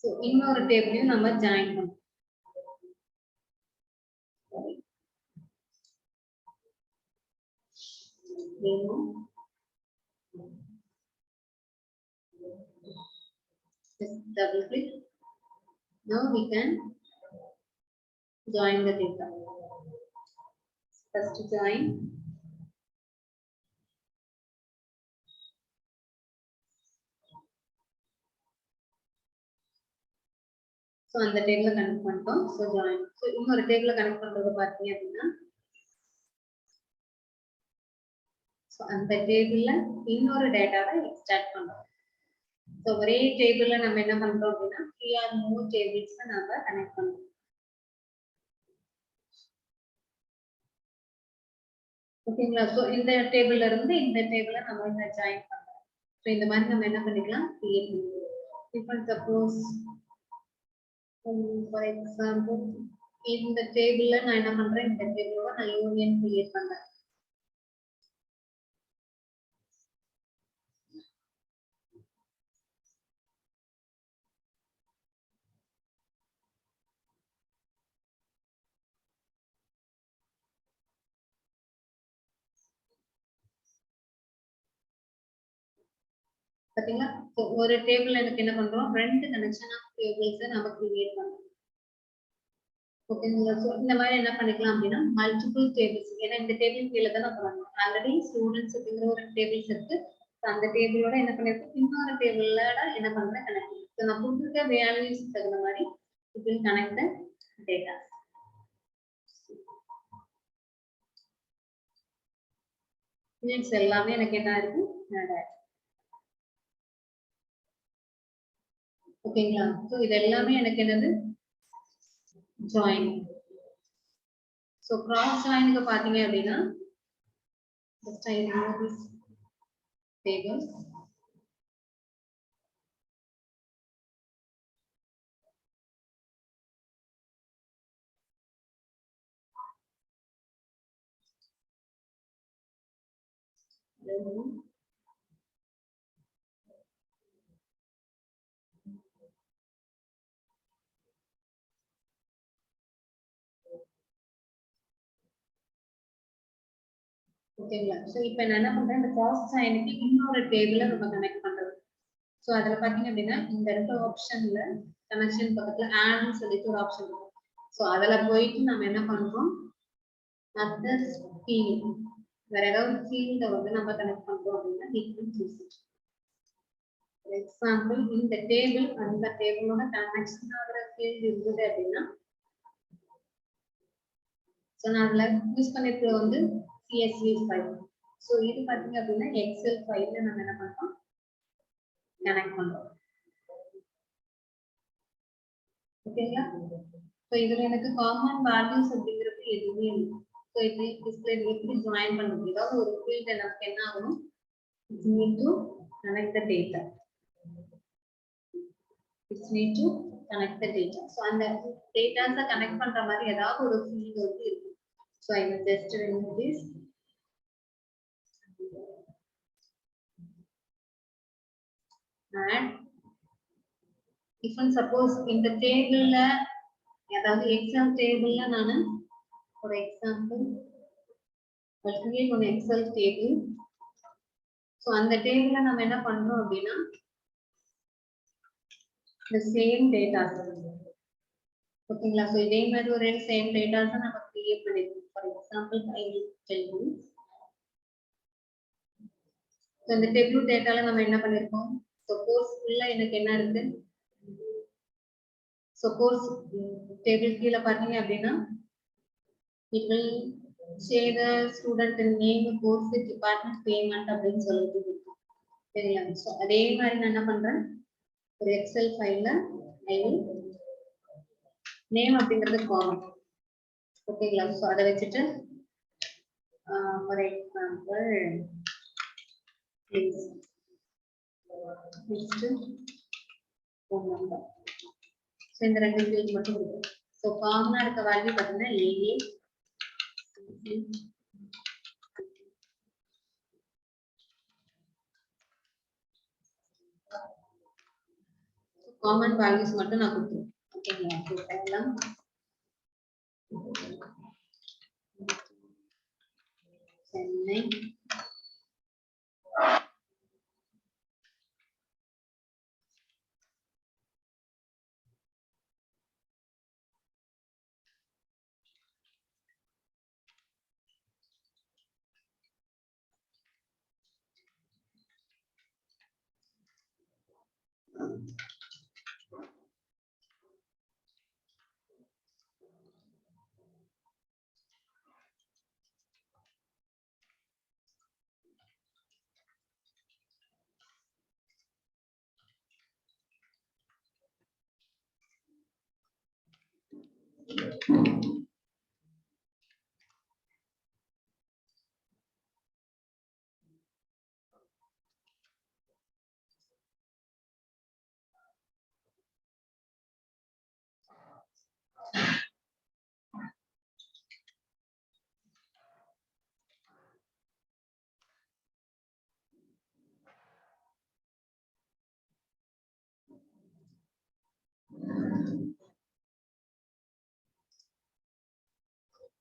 Speaker 1: so இன்னொரு டேபிளையும் நம்ம ஜாயின் பண்ணணும். Just double click. Now we can join the data. First join. So அந்த டேபிள கனெக்ட் பண்ணிட்டோம். So join. So இன்னொரு டேபிள கனெக்ட் பண்றது பாத்தீங்க அப்படின்னா so அந்த டேபிள்ல இன்னொரு டேட்டாவை எக்ஸ்ட்ராக்ட் பண்றோம். So ஒரே டேபிள்ல நம்ம என்ன பண்றோம் அப்படின்னா 3 or more tables நாம கனெக்ட் பண்றோம். ஓகேங்களா? So இந்த டேபிள்ல இருந்து இந்த டேபிள நம்ம இங்க ஜாயின் பண்றோம். So இந்த மாதிரி நம்ம என்ன பண்ணிக்கலாம் கிரியேட் பண்ணிக்கலாம். If suppose for example இந்த டேபிள்ல நான் என்ன பண்றேன், இந்த டேபிளோட நான் யூனியன் கிரியேட் பண்றேன். பாத்தீங்களா? ஒரு டேபிள் எனக்கு என்ன பண்றோம், ரெண்டு கனெக்ஷன் ஆஃப் டேபிள்ஸ் நம்ம கிரியேட் பண்றோம். ஓகேங்களா? சோ இந்த மாதிரி என்ன பண்ணிக்கலாம் அப்படின்னா மல்டிபிள் டேபிள்ஸ், ஏன்னா இந்த டேபிள் கீழே தான் நம்ம வரணும். ஆல்ரெடி ஸ்டூடெண்ட்ஸ் அப்படிங்கிற ஒரு டேபிள்ஸ் இருக்கு. அந்த டேபிளோட என்ன பண்ணிருக்கோம், இன்னொரு டேபிளோட என்ன பண்றேன் கனெக்ட். ஸோ நான் கொடுத்துருக்க வேல்யூஸ் தகுந்த மாதிரி it will connect the data. Next எல்லாமே எனக்கு என்ன இருக்கு ஆட் ஆயிருக்கு. ஓகேங்களா? ஸோ இது எல்லாமே எனக்கு என்னது ஜாயின். ஸோ கிராஸ் ஜாயினுக்கு பாத்தீங்க அப்படின்னா just I remove this table. ஓகேங்களா? ஸோ இப்போ நான் என்ன பண்றேன், இந்த கிராஸ் ஜாயினுக்கு இன்னொரு டேபிள நம்ம கனெக்ட் பண்றது. ஸோ அதில் பார்த்தீங்க அப்படின்னா இந்த ரெண்டு ஆப்ஷன்ல கனெக்ஷன் பக்கத்துல ஆட்னு சொல்லிட்டு ஒரு ஆப்ஷன் இருக்கும். ஸோ அதில் போயிட்டு நம்ம என்ன பண்றோம், அதர் ஃபீல்ட் வேற ஏதாவது ஃபீல்டை வந்து நம்ம கனெக்ட் பண்றோம் அப்படின்னா we can choose it. For example, in the table and the table on a connection field இருக்குது அப்படின்னா so நான் அதுல யூஸ் பண்ணிருக்கிறது வந்து CSV ஃபைல். so இது பாத்தீங்க அப்படின்னா எக்ஸல் ஃபைல்ல நம்ம என்ன பண்றோம் கனெக்ட் பண்றோம். ஓகேங்களா? so இதுல எனக்கு காமன் வேல்யூஸ் அப்படிங்கிறது எதுவுமே இல்லை. so இது டிஸ்ப்ளே எப்படி ஜாயின் பண்றது, ஏதாவது ஒரு ஃபீல்ட் நமக்கு என்ன ஆகணும், it need to connect the data. It need to connect the data. so அந்த dataஸ கனெக்ட் பண்ற மாதிரி ஏதாவது ஒரு ஃபீல்ட் வந்து இருக்கு. so I will just remove this. and if and suppose in the table la ஏதாவது எக்ஸல் டேபிள்ல நான் for example I'll create one excel table. so அந்த டேபிள்ல நம்ம என்ன பண்றோம் அப்படின்னா the same data. ஓகேங்களா? so இதே மாதிரி ஒரு சேம் டேட்டாஸ நம்ம கிரியேட் பண்ணிருக்கோம். for example I will tell you. so இந்த டேபிள் டேட்டால நம்ம என்ன பண்ணிருக்கோம், suppose உள்ள எனக்கு என்ன இருக்கு, suppose டேபிள் கீழ பாத்தீங்க அப்படின்னா it will say the student name, course, department, payment அப்படின்னு சொல்லிட்டு இருக்கு. சரிங்களா? so அதே மாதிரி நான் என்ன பண்றேன், ஒரு எக்ஸல் ஃபைல்ல I will name அப்படிங்கிறது காமன். ஓகேங்களா? so அதை வச்சுட்டு for example please next phone number. so இந்த ரெண்டு ஃபீல்ட் மட்டும் இருக்கு. so காமனா இருக்க வேல்யூ பாத்தீங்கன்னா AA common values மட்டும் நான் கொடுத்துருக்கேன். ஓகேங்களா? so எல்லாம் சென்னை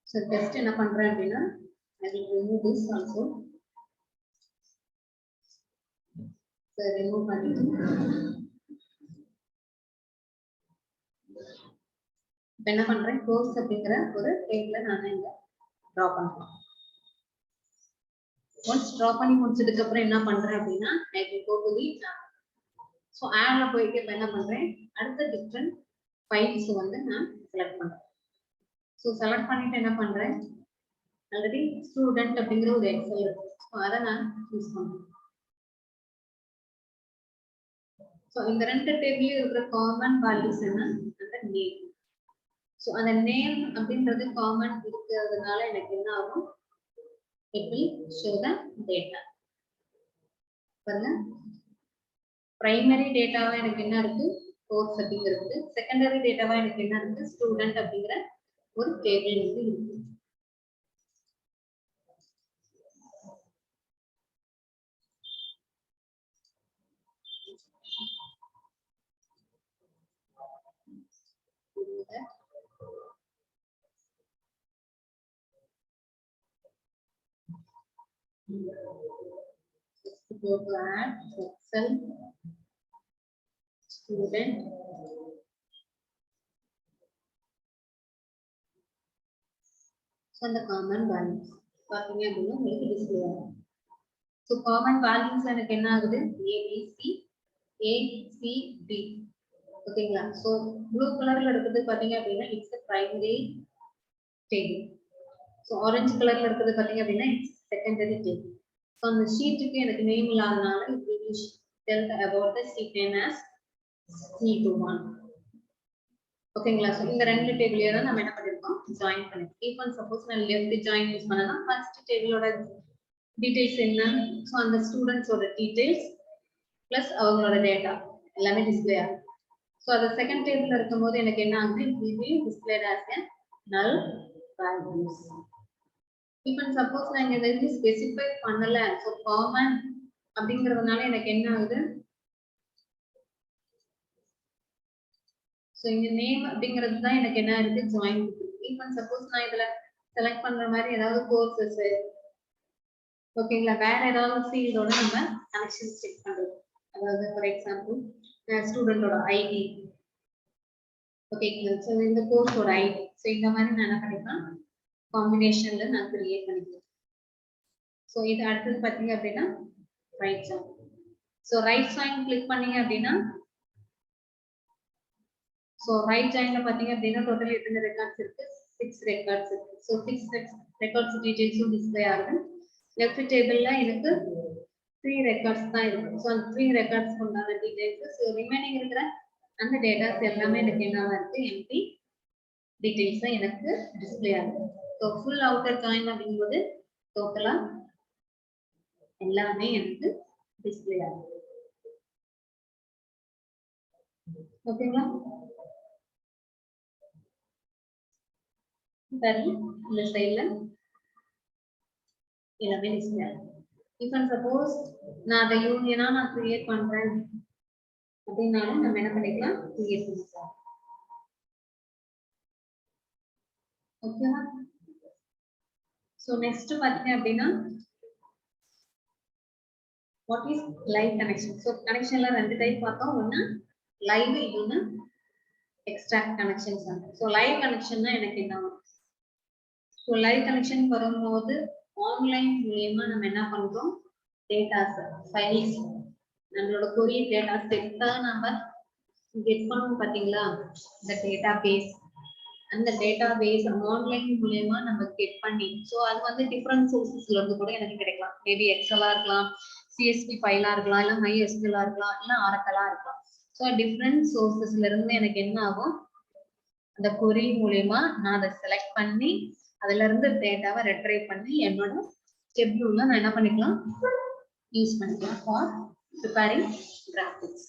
Speaker 1: so just என்ன பண்றேன் அப்படின்னா I will remove this also. so remove பண்ணிட்டு என்ன பண்றேன், கோர்ஸ் அப்படிங்கிற ஒரு டேபிள நான் இங்க டிரா பண்றேன். once டிரா பண்ணி முடிச்சதுக்கு அப்புறம் என்ன பண்றேன் அப்படின்னா I will go to the so addல போயிட்டு இப்ப என்ன பண்றேன், அடுத்த டிஃபரண்ட் ஃபைல்ஸ் வந்து நான் செலக்ட் பண்றேன். so செலக்ட் பண்ணிட்டு என்ன பண்றேன், ஆல்ரெடி ஸ்டூடெண்ட் அப்படிங்கிற ஒரு எக்ஸல் இருக்கு. so அதை நான் யூஸ் பண்றேன். so இந்த ரெண்டு டேபிள்ல இருக்கிற காமன் வேல்யூஸ் என்ன, அந்த நேம். so அந்த நேம் அப்படின்றது காமன் இருக்கிறதுனால எனக்கு என்ன ஆகும், it will show the data. பாருங்க, பிரைமரி டேட்டாவா எனக்கு என்ன இருக்கு, கோர்ஸ் அப்படிங்கிறது. செகண்டரி டேட்டாவா எனக்கு என்ன இருக்கு, ஸ்டூடெண்ட் அப்படிங்கிற ஒரு டேபிள் இருக்கு. Go to add Excel student so the common values பாத்தீங்க அப்படின்னா உங்களுக்கு டிஸ்ப்ளே ஆகும். so common values எனக்கு என்ன ஆகுது, ABC A, C, D. ஓகேங்களா? ஸோ ப்ளூ கலர்ல இருக்கிறது பார்த்தீங்க அப்படின்னா it's primary table. So orange கலர்ல இருக்கிறது பார்த்தீங்க அப்படின்னா இட்ஸ் செகண்டரி டேபிள். ஸோ அந்த ஷீட்டுக்கு எனக்கு நேம் இல்லாதனால it will be tell about the sheet name as C21. ஓகேங்களா? ஸோ இந்த ரெண்டு டேபிளையே தான் நம்ம என்ன பண்ணிருக்கோம் ஜாயின் பண்ணிருக்கோம். இப்போ சப்போஸ் நான் லெஃப்ட் ஜாயின் யூஸ் பண்ணனா ஃபர்ஸ்ட் டேபிளோட டீடைல்ஸ் என்ன? ஸோ அந்த ஸ்டூடெண்ட்ஸோட டீடைல்ஸ் பிளஸ் அவங்களோட டேட்டா எல்லாமே டிஸ்பிளே ஆகும். ஸோ அது செகண்ட் டேபிள்ல இருக்கும்போது எனக்கு என்ன ஆகுது? it will be displayed as a null values. இப்போ சப்போஸ் நான் இங்க எதுவும் ஸ்பெசிஃபை பண்ணல, ஸோ காமன் அப்படிங்கிறதுனால எனக்கு என்ன ஆகுது? ஸோ இங்க நேம் அப்படிங்கிறது தான் எனக்கு என்ன இருக்கு ஜாயின். இப்போ சப்போஸ் நான் இதுல செலக்ட் பண்ற மாதிரி ஏதாவது கோர்சஸ் ஓகேங்களா, வேற ஏதாவது ஃபீல்டோட நம்ம கனெக்ஷன் செக் பண்றோம். அதாவது ஃபார் எக்ஸாம்பிள் ஸ்டூடெண்டோட ஐடி ஓகேங்களா, ஸோ இந்த கோர்ஸோட ஐடி. ஸோ இந்த மாதிரி நான் என்ன பண்ணிக்கலாம் காம்பினேஷன்ல நான் கிரியேட் பண்ணிக்கலாம். ஸோ இது அடுத்தது பார்த்தீங்க அப்படின்னா right join. So right join click பண்ணீங்க அப்படின்னா ஸோ ரைட் ஜாயின்ல பார்த்தீங்க அப்படின்னா டோட்டல் எத்தனை ரெக்கார்ட்ஸ் இருக்கு? 6 ரெக்கார்ட்ஸ் இருக்கு. ஸோ 6 ரெக்கார்ட்ஸ் டீடைல்ஸும் டிஸ்பிளே ஆகுது. லெஃப்ட் டேபிள்ல எனக்கு 3 ரெக்கார்ட்ஸ் தான் இருக்கு. ஸோ அந்த 3 ரெக்கார்ட்ஸ் உண்டான டீடைல்ஸ். ஸோ ரிமைனிங் இருக்கிற அந்த டேட்டாஸ் எல்லாமே எனக்கு என்னவா இருக்கு? எம்டி டீடைல்ஸ் தான் எனக்கு டிஸ்பிளே ஆகுது. ஸோ ஃபுல் அவுட்டர் ஜாயின் அப்படிங்கும்போது டோட்டலா எல்லாமே எனக்கு டிஸ்பிளே ஆகுது. ஓகேங்களா? சரி, இந்த சைட்ல எல்லாமே டிஸ்பிளே ஆகுது. இப்போ சப்போஸ் நான் அதை யூனியனா நான் கிரியேட் பண்றேன் அப்படின்னாலும் நம்ம என்ன பண்ணிக்கலாம் கிரியேட் பண்ணிக்கலாம். ஓகேவா? ஸோ நெக்ஸ்ட் பார்த்தீங்க அப்படின்னா what is live connection. So கனெக்ஷன்ல ரெண்டு டைப் பார்த்தோம். ஒன்று லைவ், இன்னொன்று எக்ஸ்ட்ராக்ட் கனெக்ஷன்ஸ். ஸோ லைவ் கனெக்ஷன்னா எனக்கு என்ன? ஸோ லைவ் கனெக்ஷன் வரும்போது ஆன்லைன் மூலியமா நம்ம என்ன பண்றோம்? டேட்டாஸ் ஃபைல்ஸ் நம்மளோட கொரியர் டேட்டா செட்டா நம்ம கெட் பண்ணுவோம் பாத்தீங்களா? இந்த டேட்டா பேஸ், அந்த டேட்டா பேஸ் ஆன்லைன் மூலியமா நம்ம கெட் பண்ணி, ஸோ அது வந்து டிஃப்ரெண்ட் சோர்சஸ்ல இருந்து கூட எனக்கு கிடைக்கலாம். மேபி எக்ஸலா இருக்கலாம், சிஎஸ்பி ஃபைலா இருக்கலாம், இல்ல மைஎஸ்கியூலா இருக்கலாம், இல்ல ஆரக்கலா இருக்கலாம். ஸோ டிஃப்ரெண்ட் சோர்சஸ்ல இருந்து எனக்கு என்ன ஆகும்? அந்த கொரி மூலியமா நான் அதை செலக்ட் பண்ணி அதுல இருந்து டேட்டாவை ரெட்ரைவ் பண்ணி என்னோட ஸ்டெப்யூல நான் என்ன பண்ணிக்கலாம் யூஸ் பண்ணிக்கலாம் ஃபார் ப்ரிப்பேரிங் கிராஃபிக்ஸ்.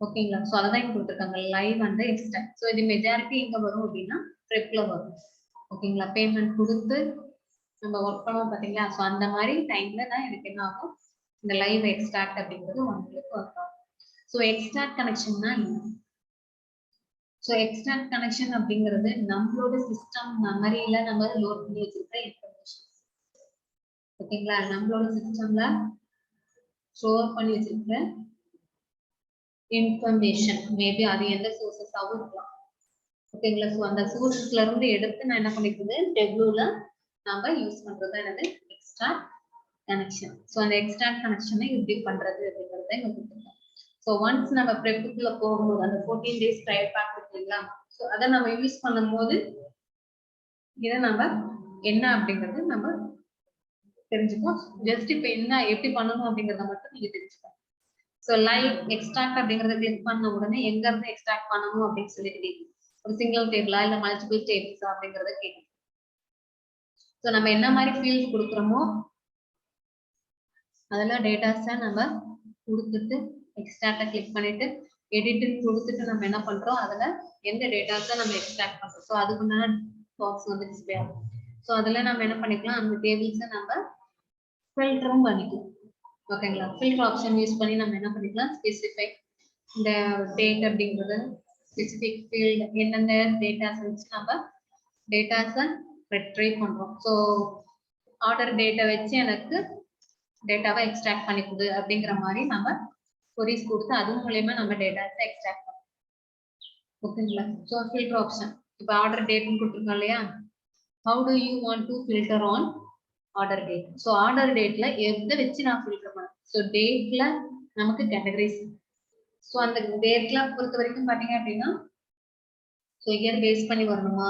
Speaker 1: ஓகேங்களா? ஸோ அதான் இங்க கொடுத்துருக்காங்க லைவ் அண்ட் எக்ஸ்ட்ராக்ட். ஸோ இது மெஜாரிட்டி எங்க வரும் அப்படின்னா ப்ரெப்ல வரும். ஓகேங்களா? பேமெண்ட் கொடுத்து நம்ம ஒர்க் பண்ணோம் பாத்தீங்களா? ஸோ அந்த மாதிரி டைம்ல தான் எனக்கு என்ன ஆகும்? இந்த லைவ் எக்ஸ்ட்ராக்ட் அப்படிங்கிறது உங்களுக்கு ஒர்க் ஆகும். ஸோ எக்ஸ்ட்ராக்ட் கனெக்ஷன்னா என்ன? ஸோ எக்ஸ்ட்ராக்ட் கனெக்ஷன் அப்படிங்கிறது நம்மளோட சிஸ்டம் மெமரியில நம்ம லோட் பண்ணி வச்சிருக்க இன்ஃபர்மேஷன். ஓகேங்களா? நம்மளோட சிஸ்டம்ல ஸ்டோர் பண்ணி வச்சிருக்க இன்ஃபர்மேஷன், மேபி அது எந்த சோர்சஸாகவும் இருக்கலாம். ஓகேங்களா? ஸோ அந்த சோர்சஸ்ல இருந்து எடுத்து நான் என்ன பண்ணிக்கிறது டெப்ளூல நாம யூஸ் பண்றது என்னது எக்ஸ்ட்ராக்ட் கனெக்ஷன். ஸோ அந்த எக்ஸ்ட்ராக்ட் கனெக்ஷனை எப்படி பண்றது அப்படிங்கறத இங்க கொடுத்துருக்கோம். ஸோ ஒன்ஸ் நம்ம ப்ரெப்புக்குள்ள போகும்போது அந்த 14 days ட்ரையல் பேக் இருக்குங்களா? ஸோ அதை நம்ம யூஸ் பண்ணும்போது இதை நம்ம என்ன அப்படிங்கிறது நம்ம தெரிஞ்சுப்போம். ஜஸ்ட் இப்போ என்ன எப்படி பண்ணணும் அப்படிங்கிறத மட்டும் நீங்க தெரிஞ்சுக்கோங்க. ஸோ லைவ் எக்ஸ்ட்ராக்ட் அப்படிங்கறத கிளிக் பண்ண உடனே எங்க இருந்து எக்ஸ்ட்ராக்ட் பண்ணணும் அப்படின்னு சொல்லிட்டு ஒரு சிங்கிள் டேபிளா இல்ல மல்டிபிள் டேபிள்ஸா அப்படிங்கறத கேட்கும். ஸோ நம்ம என்ன மாதிரி ஃபீல்ட் கொடுக்குறோமோ அதெல்லாம் டேட்டாஸை நம்ம கொடுத்துட்டு எக்ஸ்ட்ராக்டை கிளிக் பண்ணிட்டு எடிட்டிங் கொடுத்துட்டு நம்ம என்ன பண்றோம்? அதுல எந்த டேட்டாஸை நம்ம எக்ஸ்ட்ராக்ட் பண்றோம். ஸோ அதுக்குண்டான பாக்ஸ் வந்து டிஸ்பிளே ஆகும். ஸோ அதுல நம்ம என்ன பண்ணிக்கலாம்? அந்த டேபிள்ஸை நம்ம ஃபில்டரும் பண்ணிக்கலாம். ஓகேங்களா? ஃபில்டர் ஆப்ஷன் யூஸ் பண்ணி நம்ம என்ன பண்ணிக்கலாம்? ஸ்பெசிஃபை இந்த டேட் அப்படிங்கிறது ஸ்பெசிஃபிக் ஃபீல்டு எந்தெந்த டேட்டாஸ் வச்சு நம்ம டேட்டாஸை ரெட்ரைவ் பண்றோம். ஸோ ஆர்டர் டேட்டை வச்சு எனக்கு டேட்டாவை எக்ஸ்ட்ராக்ட் பண்ணி கொடு அப்படிங்கிற மாதிரி நம்ம கொரிஸ் கொடுத்து அது மூலமா நம்ம டேட்டாஸை எக்ஸ்ட்ராக்ட் பண்ணுவோம். ஓகேங்களா? ஸோ ஃபில்டர் ஆப்ஷன் இப்போ ஆர்டர் டேட்னு கொடுத்துருக்கோம் இல்லையா? How to you want to filter on order date? So order டேட்ல எதை வச்சு நான் ஃபில்டர் பண்ணேன்? ஸோ டேட்ல நமக்கு கேட்டகரைஸ். ஸோ அந்த டேட்ல பொறுத்த வரைக்கும் பார்த்தீங்க அப்படின்னா ஸோ இயர் பேஸ் பண்ணி வரணுமா,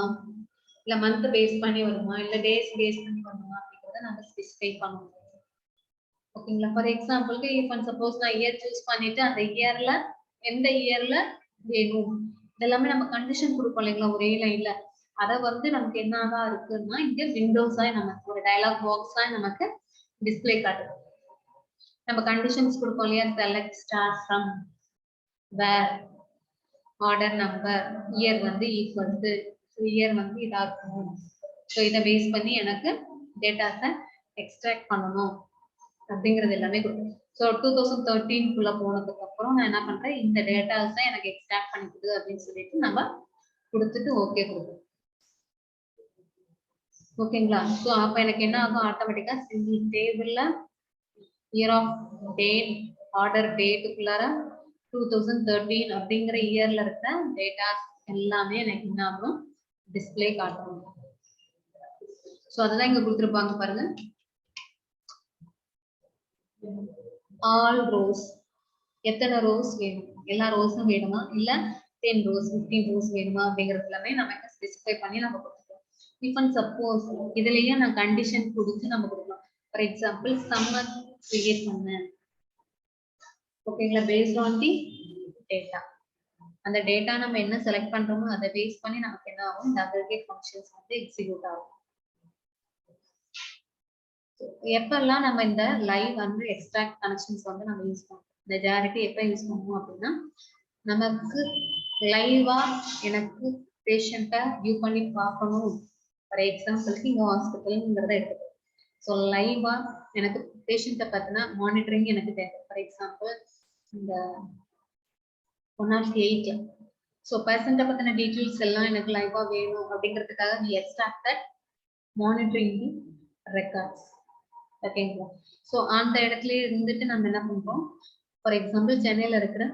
Speaker 1: இல்லை மந்த் பேஸ் பண்ணி வருமா, இல்லை டேஸ் பேஸ் பண்ணி வரணுமா அப்படிங்கிறத நம்ம ஸ்பெசிஃபை பண்ணணும். ஓகேங்களா? ஃபார் எக்ஸாம்பிளுக்கு இப்போ சப்போஸ் நான் இயர் சூஸ் பண்ணிட்டு அந்த இயர்ல எந்த இயர்ல வேணும் இதெல்லாமே நம்ம கண்டிஷன் கொடுப்போம் இல்லைங்களா ஒரே லைன்ல. அதை வந்து நமக்கு என்னதான் இருக்குன்னா இங்க விண்டோஸா நமக்கு ஒரு டயலாக் பாக்ஸா நமக்கு டிஸ்பிளே காட்டுது. நம்ம கண்டிஷன்ஸ் கொடுப்போம் இல்லையா, select star from where order number year வந்து ஈக்குவல் டு இயர் வந்து இதா இருக்கணும். ஸோ இதை பேஸ் பண்ணி எனக்கு டேட்டாஸை எக்ஸ்ட்ராக்ட் பண்ணணும் அப்படிங்கிறது எல்லாமே கொடுக்கும். ஸோ 2013 போனதுக்கு அப்புறம் நான் என்ன பண்றேன், இந்த டேட்டாஸை எனக்கு எக்ஸ்ட்ராக்ட் பண்ணி கொடு அப்படின்னு சொல்லிட்டு நம்ம கொடுத்துட்டு ஓகே கொடுப்போம். ஓகேங்களா? ஸோ அப்போ எனக்கு என்ன ஆகும், ஆட்டோமேட்டிக்கா சிங்கிள் டேபிள்ல இயர் ஆஃப் டேட் ஆர்டர் டேட்டுக்குள்ளார 2013 அப்படிங்கிற இயர்ல இருக்க டேட்டாஸ் எல்லாமே எனக்கு என்ன ஆகும், டிஸ்பிளே காட்டணும். ஸோ அதுதான் இங்க கொடுத்துருப்பாங்க பாருங்க. ஆல் ரோஸ், எத்தனை ரோஸ் வேணும், எல்லா ரோஸும் வேணுமா இல்ல 10 ரோஸ் 15 ரோஸ் வேணுமா அப்படிங்கிறது எல்லாமே நம்ம ஸ்பெசிஃபை பண்ணி நம்ம கொடுத்துருக்கோம். இஃப் அண்ட் சப்போஸ் இதுலயே நான் கண்டிஷன் கொடுத்து நம்ம கொடுக்கலாம். ஃபார் எக்ஸாம்பிள் சம்மர் கிரியேட் பண்ணேன், ஓகேங்களா, பேஸ்ட் ஆன் தி டேட்டா. அந்த டேட்டா நம்ம என்ன செலக்ட் பண்றோமோ அதை பேஸ் பண்ணி நமக்கு என்ன ஆகும், இந்த அக்ரிகேட் ஃபங்க்ஷன்ஸ் வந்து எக்ஸிக்யூட் ஆகும். எப்பெல்லாம் நம்ம இந்த லைவ் வந்து எக்ஸ்ட்ராக்ட் கனெக்ஷன்ஸ் வந்து நம்ம யூஸ் பண்ணுவோம், மெஜாரிட்டி எப்ப யூஸ் பண்ணுவோம் அப்படின்னா நமக்கு லைவா எனக்கு பேஷண்ட்டை வியூ பண்ணி பார்க்கணும். ஃபார் எக்ஸாம்பிளுக்கு இங்க ஹாஸ்பிட்டலுங்கிறத எடுத்துக்கோ. ஸோ லைவா எனக்கு பேஷண்ட்டை பத்தின மானிட்டரிங் எனக்கு தேவை. ஃபார் எக்ஸாம்பிள் இந்த 108 ஸோ பேஷண்ட்டை பத்தின டீட்டெயில்ஸ் எல்லாம் எனக்கு லைவா வேணும் அப்படிங்கிறதுக்காக we extract that monitoring the records. ஓகேங்களா? ஸோ அந்த இடத்துல இருந்துட்டு நம்ம என்ன பண்றோம், ஃபார் எக்ஸாம்பிள் சென்னையில இருக்கிற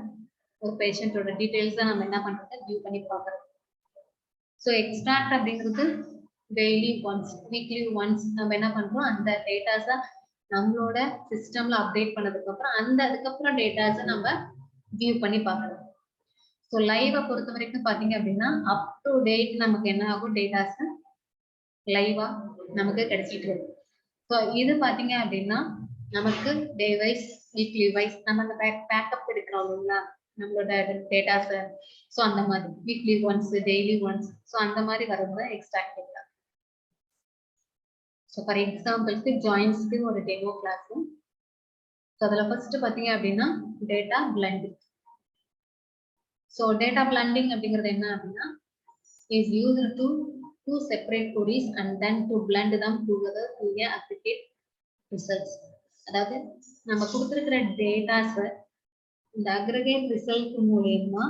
Speaker 1: ஒரு பேஷண்டோட டீடைல்ஸ் தான் நம்ம என்ன பண்றது, வியூ பண்ணி பார்க்கறது. ஸோ எக்ஸ்ட்ராக்ட் அப்படிங்கிறது டெய்லி ஒன்ஸ் வீக்லி ஒன்ஸ் நம்ம என்ன பண்றோம், அந்த டேட்டாஸை நம்மளோட சிஸ்டம்ல அப்டேட் பண்ணதுக்கு அப்புறம் அதுக்கப்புறம் டேட்டாஸை நம்ம வியூ பண்ணி பார்க்கறது. ஸோ லைவை பொறுத்த வரைக்கும் பாத்தீங்க அப்படின்னா அப் டு டேட் நமக்கு என்ன ஆகும், டேட்டாஸ் லைவா நமக்கு கிடைச்சிட்டு இருக்கு. ஸோ இது பாத்தீங்க அப்படின்னா நமக்கு டே வைஸ் வீக்லி வைஸ் நம்ம அந்த பேக்கப் எடுக்கிறோம் இல்லைங்களா நம்மளோட டேட்டாஸ். ஸோ அந்த மாதிரி weekly once daily once so அந்த மாதிரி வரும்போது எக்ஸ்ட்ராக்ட் பண்ணலாம். ஸோ ஃபார் எக்ஸாம்பிளுக்கு ஜாயின்ஸ்க்கு ஒரு டெமோ கிளாஸ். ஸோ அதில் ஃபர்ஸ்ட் பார்த்தீங்க அப்படின்னா data blending. So data blending அப்படிங்கிறது என்ன அப்படின்னா is used to two separate queries and then to blend them together to a aggregate results. அதாவது நம்ம கொடுத்திருக்கிற டேட்டாஸ் இந்த அக்ரிகேட் ரிசல்ட் மூலமா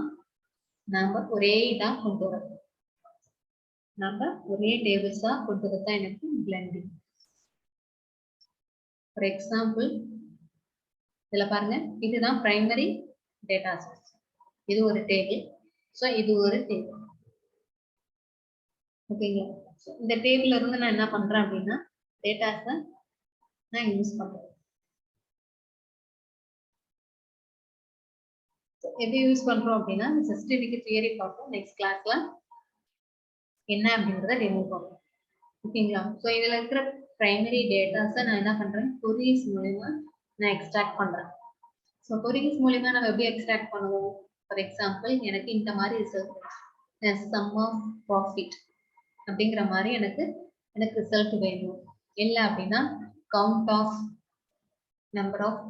Speaker 1: நம்ம ஒரே இதா கொண்டு வரோம், நம்ம ஒரே டேபிள்ஸா கொண்டு வரதான் எனக்கு பிளண்டிங். ஃபார் எக்ஸாம்பிள் இதுல பாருங்க, இதுதான் பிரைமரி டேட்டா சோர்ஸ், இது ஒரு டேபிள். ஸோ இது ஒரு டேபிள். ஓகேங்களா? இந்த டேபிள்ல இருந்து நான் என்ன பண்றேன் அப்படின்னா டேட்டாஸை நான் யூஸ் பண்றேன். எப்படி யூஸ் பண்றோம் அப்படின்னா ஜஸ்ட் இன்னைக்கு தியரி பார்ப்போம், நெக்ஸ்ட் கிளாஸ்ல என்ன அப்படிங்கிறத டெமோ பார்ப்போம். ஓகேங்களா? ஸோ இதுல இருக்கிற பிரைமரி டேட்டாஸை நான் என்ன பண்றேன், கொரீஸ் மூலமா நான் எக்ஸ்ட்ராக்ட் பண்றேன். ஸோ கொரீஸ் மூலமா நம்ம எப்படி எக்ஸ்ட்ராக்ட் பண்ணுவோம், ஃபார் எக்ஸாம்பிள் எனக்கு இந்த மாதிரி ரிசல்ட் சம் ஆஃப் ப்ராஃபிட் அப்படிங்கிற மாதிரி எனக்கு ரிசல்ட் வேணும். இல்லை அப்படின்னா count of number of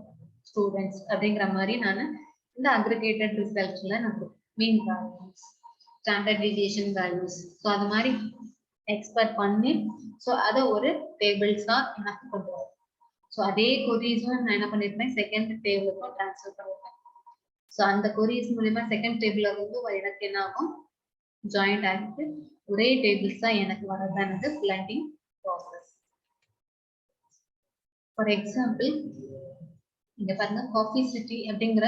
Speaker 1: students அப்படிங்கிற மாதிரி நான் இந்த அக்ரிகேட்டட் ரிசல்ட்ல நான் mean values standard deviation values so அது மாதிரி எக்ஸ்பெக்ட் பண்ணி ஸோ அதை ஒரு டேபிள்ஸா எனக்கு கொண்டு வரும். ஸோ அதே கொரீஸும் நான் என்ன பண்ணிருப்பேன், செகண்ட் டேபிளுக்கும் டிரான்ஸ்ஃபர் பண்ணிருப்பேன். ஸோ அந்த கொரீஸ் மூலமா செகண்ட் டேபிள்ல இருந்து எனக்கு என்ன ஆகும், ஜாயிண்ட் ஆகிட்டு ஒரே டேபிள்ஸா எனக்கு வரதானது பிளண்டிங் ப்ராசஸ். ஃபார் எக்ஸாம்பிள் இங்க பாருங்க, காஃபி சிட்டி அப்படிங்கிற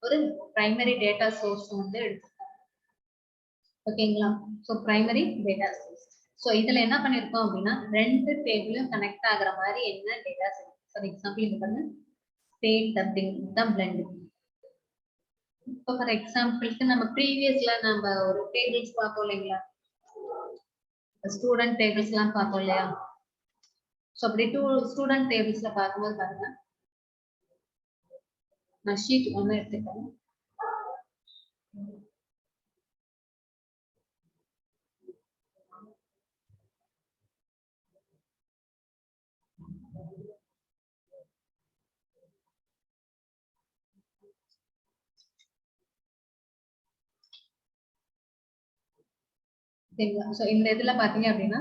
Speaker 1: ஒரு பிரைமரி டேட்டா சோர்ஸ் வந்து எடுத்துருக்காங்க. ஓகேங்களா? So primary data source. So இதுல என்ன பண்ணிருக்கோம் அப்படின்னா ரெண்டு டேபிளும் கனெக்ட் ஆகுற மாதிரி என்ன டேட்டா சோர்ஸ். ஃபார் எக்ஸாம்பிள் இங்க பாருங்க, state அப்படிங்கிறது தான் blend. இப்போ ஃபார் எக்ஸாம்பிளுக்கு நம்ம ப்ரீவியஸ்ல நம்ம ஒரு டேபிள்ஸ் பார்த்தோம் இல்லைங்களா, ஸ்டூடெண்ட் டேபிள்ஸ் எல்லாம் பார்த்தோம் இல்லையா. ஸோ அப்படி ஸ்டூடெண்ட் டேபிள்ஸ்ல பார்க்கும்போது பாருங்க, நான் ஷீட் ஒன்று எடுத்துக்கிறேன். ஸோ இந்த இதுல பாத்தீங்க அப்படின்னா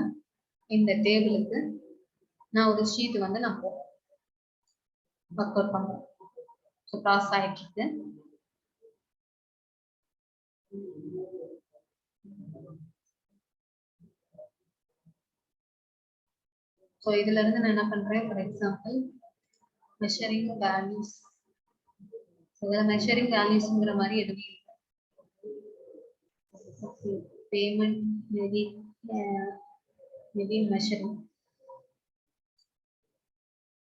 Speaker 1: இந்த டேபிளுக்கு நான் ஒரு ஷீட் வந்து நான் ஒர்க் அவுட் பண்றேன். ஸோ ப்ராசஸ் ஆயிட்டு இருக்கு. ஸோ இதுல இருந்து நான் என்ன பண்றேன், ஃபார் எக்ஸாம்பிள் மெஷரிங் வேல்யூஸ். இதுல மெஷரிங் வேல்யூஸ்ங்கிற மாதிரி எதுவுமே இல்லை. payment maybe measuring.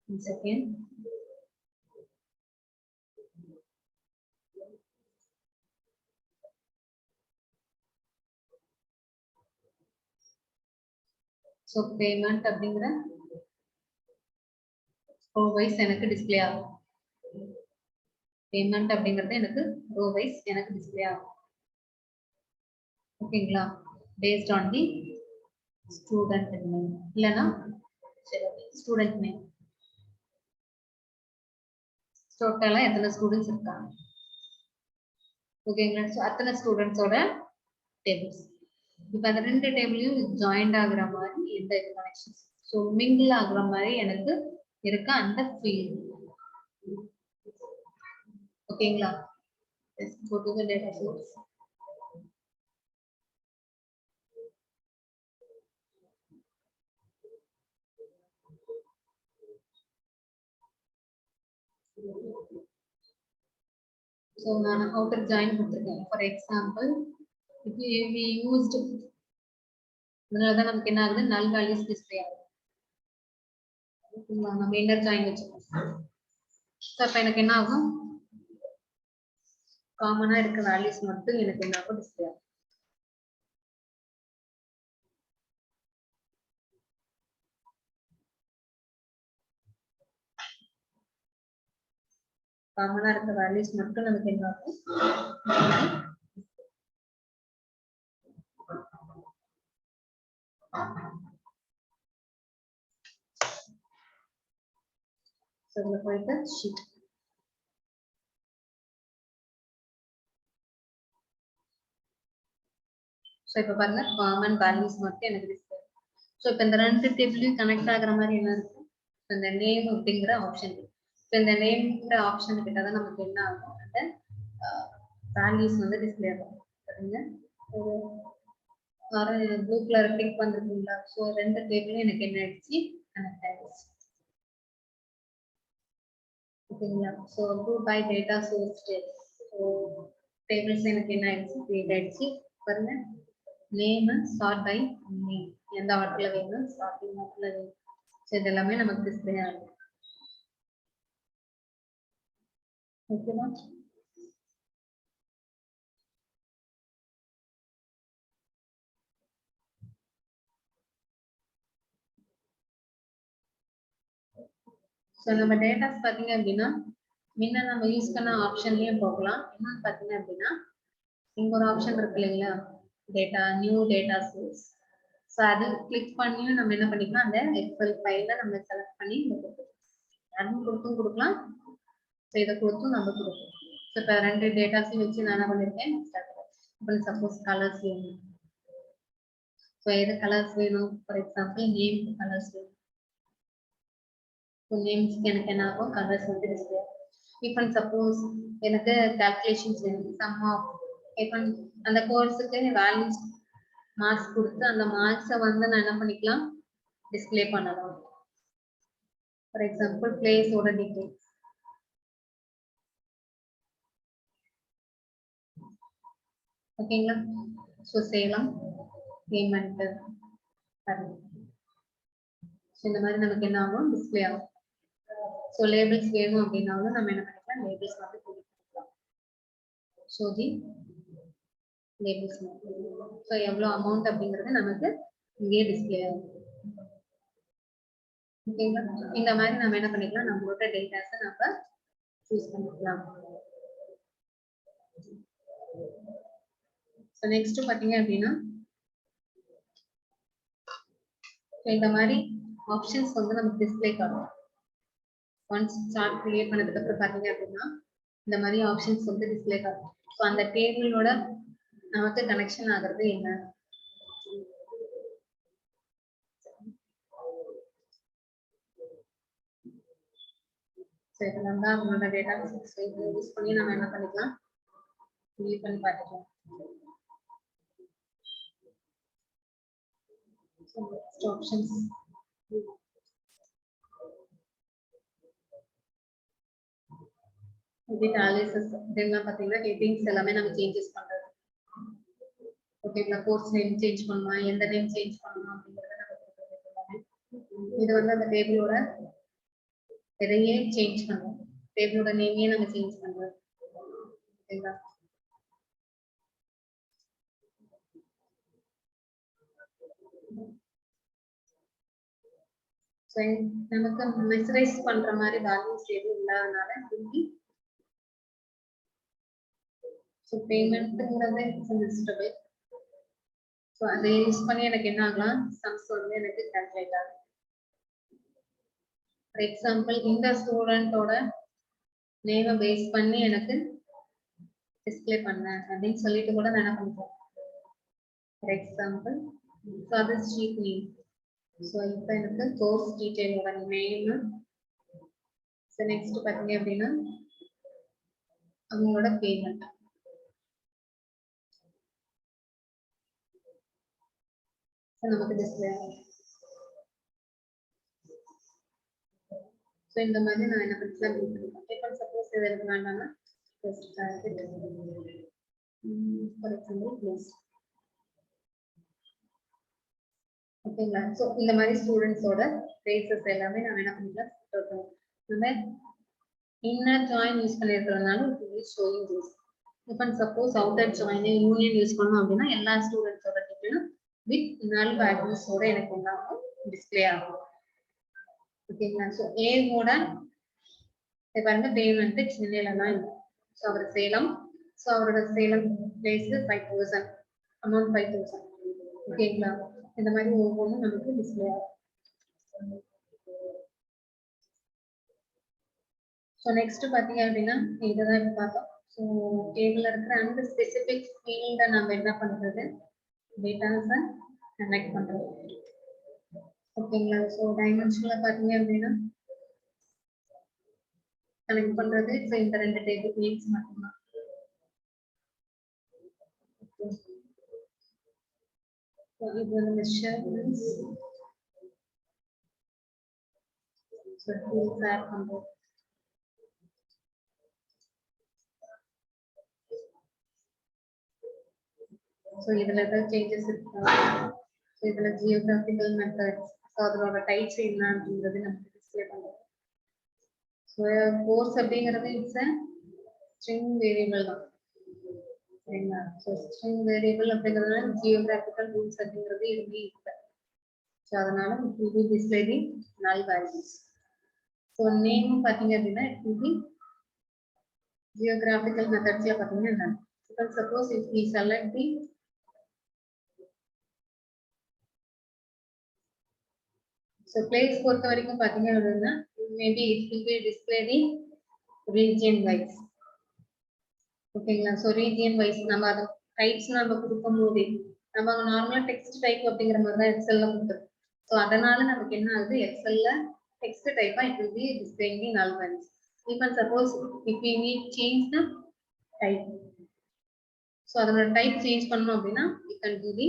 Speaker 1: One second. So payment அப்படிங்கற row wise எனக்கு டிஸ்ப்ளே ஆகும். payment அப்படிங்கறது எனக்கு row wise எனக்கு டிஸ்ப்ளே ஆகும். ஓகேங்களா, based on the student name இல்லனா student name. டோட்டலா எத்தனை ஸ்டூடண்ட்ஸ் இருக்காங்க, ஓகேங்களா. ஸோ அத்தனை ஸ்டூடெண்ட்ஸோட டேபிள்ஸ். இப்போ அந்த ரெண்டு டேபிளையும் ஜாயிண்ட் ஆகுற மாதிரி எந்த கனெக்ஷன்ஸ், ஸோ மிங்கிள் ஆகுற மாதிரி எனக்கு இருக்க அந்த ஃபீல்ட். ஓகேங்களா. Let's go to the data source. So நான் outer join கொடுத்திருக்கேன். For example, if we used, அதனாலதான் நமக்கு என்ன ஆகுது, null values display ஆகுது. நம்ம inner join வச்சுக்கோம். ஸோ அப்ப எனக்கு என்ன ஆகும், காமனா இருக்க வேல்யூஸ் மட்டும் எனக்கு என்ன ஆகும், டிஸ்பிளே ஆகும். காமனா இருக்க வேல்யூஸ் மட்டும் நமக்கு என்ன ஆகும், இதுல போயிட்டு ஷீட். ஸோ இப்போ பாருங்க, காமன் வேல்யூஸ் மட்டும் எனக்கு டிஸ்பிளே. ஸோ இப்போ இந்த ரெண்டு டேபிளையும் கனெக்ட் ஆகுற மாதிரி என்ன இருக்கு, இந்த நேம் அப்படிங்கிற ஆப்ஷன். ஸோ இந்த நேம்ங்கிற ஆப்ஷன் கிட்ட தான் நமக்கு என்ன ஆகும், அந்த வேல்யூஸ் வந்து டிஸ்பிளே ஆகும். சரிங்க, ஒரு ப்ளூ கலர் டிக் வந்துருக்குங்களா. ஸோ ரெண்டு டேபிளும் எனக்கு என்ன ஆயிடுச்சு, கனெக்ட் ஆயிடுச்சு. ஓகேங்களா. So group by data source table. So tables எனக்கு என்ன ஆயிடுச்சு, கிரியேட் ஆயிடுச்சு. பாருங்க, நேம் ஸ்டார்ட் பை நேம், எந்த ஆர்டர்ல வேணும், ஸ்டார்டிங் ஆர்டர்ல வேணும். ஸோ இது எல்லாமே நமக்கு டிஸ்பிளே ஆகும். ஓகேவா. ஸோ நம்ம டேட்டாஸ் பார்த்தீங்க அப்படின்னா முன்ன நம்ம யூஸ் பண்ண ஆப்ஷன்லயும் போகலாம். என்னன்னு பார்த்தீங்க அப்படின்னா இங்க ஒரு ஆப்ஷன் இருக்கு இல்லைங்களா, data new data source. So அது கிளிக் பண்ணி நம்ம என்ன பண்ணிக்கலாம், அந்த எக்ஸல் ஃபைல நம்ம செலக்ட் பண்ணி ரன் கொடுத்தும் கொடுக்கலாம், ஸோ இதை கொடுத்தும் நம்ம கொடுக்கலாம். ஸோ இப்போ ரெண்டு டேட்டாஸையும் வச்சு நான் என்ன பண்ணியிருக்கேன், இப்போ சப்போஸ் கலர்ஸ் வேணும். ஸோ எது கலர்ஸ் வேணும், ஃபார் எக்ஸாம்பிள் நேம் கலர்ஸ் வேணும். ஸோ நேம்ஸ்க்கு எனக்கு என்ன ஆகும், கலர்ஸ் வந்து டிஸ்பிளே ஆகும். இப்போ சப்போஸ் எனக்கு கால்குலேஷன்ஸ் வேணும், சம் ஆஃப், இப்போ அந்த கோர்ஸுக்கு வேல்யூஸ் மார்க்ஸ் கொடுத்து அந்த மார்க்ஸை வந்து நான் என்ன பண்ணிக்கலாம், டிஸ்பிளே பண்ணலாம். ஃபார் எக்ஸாம்பிள் பிளேஸோட டீடைல்ஸ். ஓகேங்களா. ஸோ செய்யலாம், பேமெண்ட், ஸோ இந்த மாதிரி நமக்கு என்ன ஆகும், டிஸ்பிளே ஆகும். ஸோ லேபிள்ஸ் வேணும் அப்படின்னாலும் நம்ம என்ன பண்ணிக்கலாம், லேபிள்ஸ் வந்து கொடுக்கலாம். Show the labels. ஸோ எவ்வளோ அமௌண்ட் அப்படிங்கிறது நமக்கு இங்கேயே டிஸ்பிளே ஆகும். ஓகேங்களா? இந்த மாதிரி நம்ம என்ன பண்ணிக்கலாம், நம்மளோட டேட்டாஸை நம்ம சூஸ் பண்ணிக்கலாம். ஸோ நெக்ஸ்ட் பார்த்தீங்க அப்படின்னா இந்த மாதிரி ஆப்ஷன்ஸ் வந்து நமக்கு டிஸ்பிளே காணும். ஒன்ஸ் சார்ட் கிரியேட் பண்ணதுக்கு அப்புறம் பார்த்தீங்க அப்படின்னா இந்த மாதிரி ஆப்ஷன்ஸ் வந்து டிஸ்பிளே காணும். ஸோ அந்த டேபிளோட நமக்கு கனெக்ஷன் ஆகிறது என்ன, இதெல்லாம் தான் நம்மளோட டேட்டா யூஸ் பண்ணி நம்ம என்ன பண்ணிக்கலாம், வியூ பண்ணி பார்த்துக்கலாம். ஆப்ஷன்ஸ் இதெல்லாம் பார்த்தீங்கன்னா ஹெட்டிங்ஸ் எல்லாமே நம்ம சேஞ்சஸ் பண்றது. ஓகேங்களா? கோர்ஸ் நேம் சேஞ்ச் பண்ணலாம், எந்த நேம் சேஞ்ச் பண்ணலாம் அப்படிங்கறத நம்ம கொடுத்துருக்கோம். இது வந்து அந்த டேபிளோட எதையே சேஞ்ச் பண்ணுவோம், டேபிளோட நேமையே நம்ம சேஞ்ச் பண்றோம். ஓகேங்களா? நமக்கு மெசரைஸ் பண்ற மாதிரி வேல்யூஸ் எதுவும் இல்லாதனால ஸோ பேமெண்ட்ங்கிறது லிஸ்டபிள். ஸோ அதை யூஸ் பண்ணி எனக்கு என்ன ஆகலாம், சம்ஸ் வந்து எனக்கு கால்குலேட் ஆகும். ஃபார் எக்ஸாம்பிள் இந்த ஸ்டூடெண்டோட நேமை பேஸ் பண்ணி எனக்கு டிஸ்பிளே பண்ணேன் அப்படின்னு சொல்லிட்டு கூட நான் என்ன பண்ணிப்போம். ஃபார் எக்ஸாம்பிள் ஸோ அது ஸ்ட்ரீட் நேம். ஸோ இப்போ எனக்கு கோர்ஸ் டீட்டெயிலோட நேம். ஸோ நெக்ஸ்ட் பார்த்தீங்க அப்படின்னா அவங்களோட பேமெண்ட். நமக்கு டிஸ்பிளே ஆகும். ஸோ இந்த மாதிரி நான் என்ன பண்ணிக்கலாம், இப்போ சப்போஸ் இது எனக்கு வேண்டாம்னா ஃபார் எக்ஸாம்பிள் ப்ளீஸ். ஓகேங்களா? ஸோ இந்த மாதிரி ஸ்டூடெண்ட்ஸோட ரேசஸ் எல்லாமே நம்ம என்ன பண்ணிக்கலாம், நம்ம இன்னர் ஜாயின் யூஸ் பண்ணியிருக்கிறதுனால ஷோயிங் திஸ். இப்போ suppose outer join union use பண்ணோம் அப்படின்னா எல்லா ஸ்டூடெண்ட்ஸோட டீட்டெயிலும் வித் நல் வேல்யூஸோட எனக்கு என்னாகும், டிஸ்பிளே ஆகும். ஓகேங்களா? ஸோ ஏவோட பாருங்க பேமெண்ட் சென்னையில தான் இருக்கும். ஸோ அவர் சேலம். ஸோ அவரோட சேலம் பிளேஸ் 5,000 அமௌண்ட் 5,000. ஓகேங்களா? இந்த மாதிரி ஒவ்வொன்றும் நமக்கு டிஸ்பிளே ஆகும். ஸோ நெக்ஸ்ட் பார்த்தீங்க அப்படின்னா இதுதான் இப்போ பார்த்தோம். ஸோ டேபிள்ல இருக்கிற அந்த ஸ்பெசிபிக் ஃபீல்டை நம்ம என்ன பண்றது, டேட்டாஸை கனெக்ட் பண்றது. ஓகேங்களா? ஸோ டைமென்ஷன்ல பார்த்தீங்க அப்படின்னா கனெக்ட் பண்றது ஸோ இந்த ரெண்டு டேபிள் நேம்ஸ் மட்டும்தான். இது வந்து மெஷர்மென்ட்ஸ் ஸோ டூல்ஸ் ஆட் பண்றோம். ஸோ இதில் ஏதாவது சேஞ்சஸ் இருக்கா, ஸோ இதில் ஜியோகிராஃபிக்கல் மெத்தட்ஸ், ஸோ அதோட டைப்ஸ் என்ன அப்படிங்கிறது நமக்கு டிஸ்பிளே பண்ணுறோம். ஸோ கோர்ஸ் அப்படிங்கிறது இட்ஸ் அ ஸ்ட்ரிங் வேரியபிள் தான். சரிங்களா? ஸோ ஸ்ட்ரிங் வேரியபிள் அப்படிங்கிறதுனால ஜியோகிராஃபிக்கல் ரூல்ஸ் அப்படிங்கிறது எதுவுமே இல்லை. ஸோ அதனால it will be display the null values. So நேமும் பார்த்தீங்க அப்படின்னா இட் வில் பி ஜியோகிராஃபிக்கல் மெத்தட்ஸ்ல பார்த்தீங்கன்னா suppose if we select the so place பொறுத்த வரைக்கும் பார்த்தீங்க அப்படின்னா maybe it will be display the region wise. ஓகேங்களா? ஸோ ரீஜியன் வைஸ் நம்ம அதை டைப்ஸ் நம்ம கொடுக்கும் போதே நம்ம நார்மலாக டெக்ஸ்ட் டைப் அப்படிங்கிற மாதிரி தான் எக்ஸல்ல கொடுத்துருக்கோம். ஸோ அதனால நமக்கு என்ன ஆகுது, எக்ஸல்ல டெக்ஸ்ட் டைப்பா it will be displaying the null values. Even suppose if we need change the type, so அதோட டைப் சேஞ்ச் பண்ணணும் அப்படின்னா வி கேன் டு தி.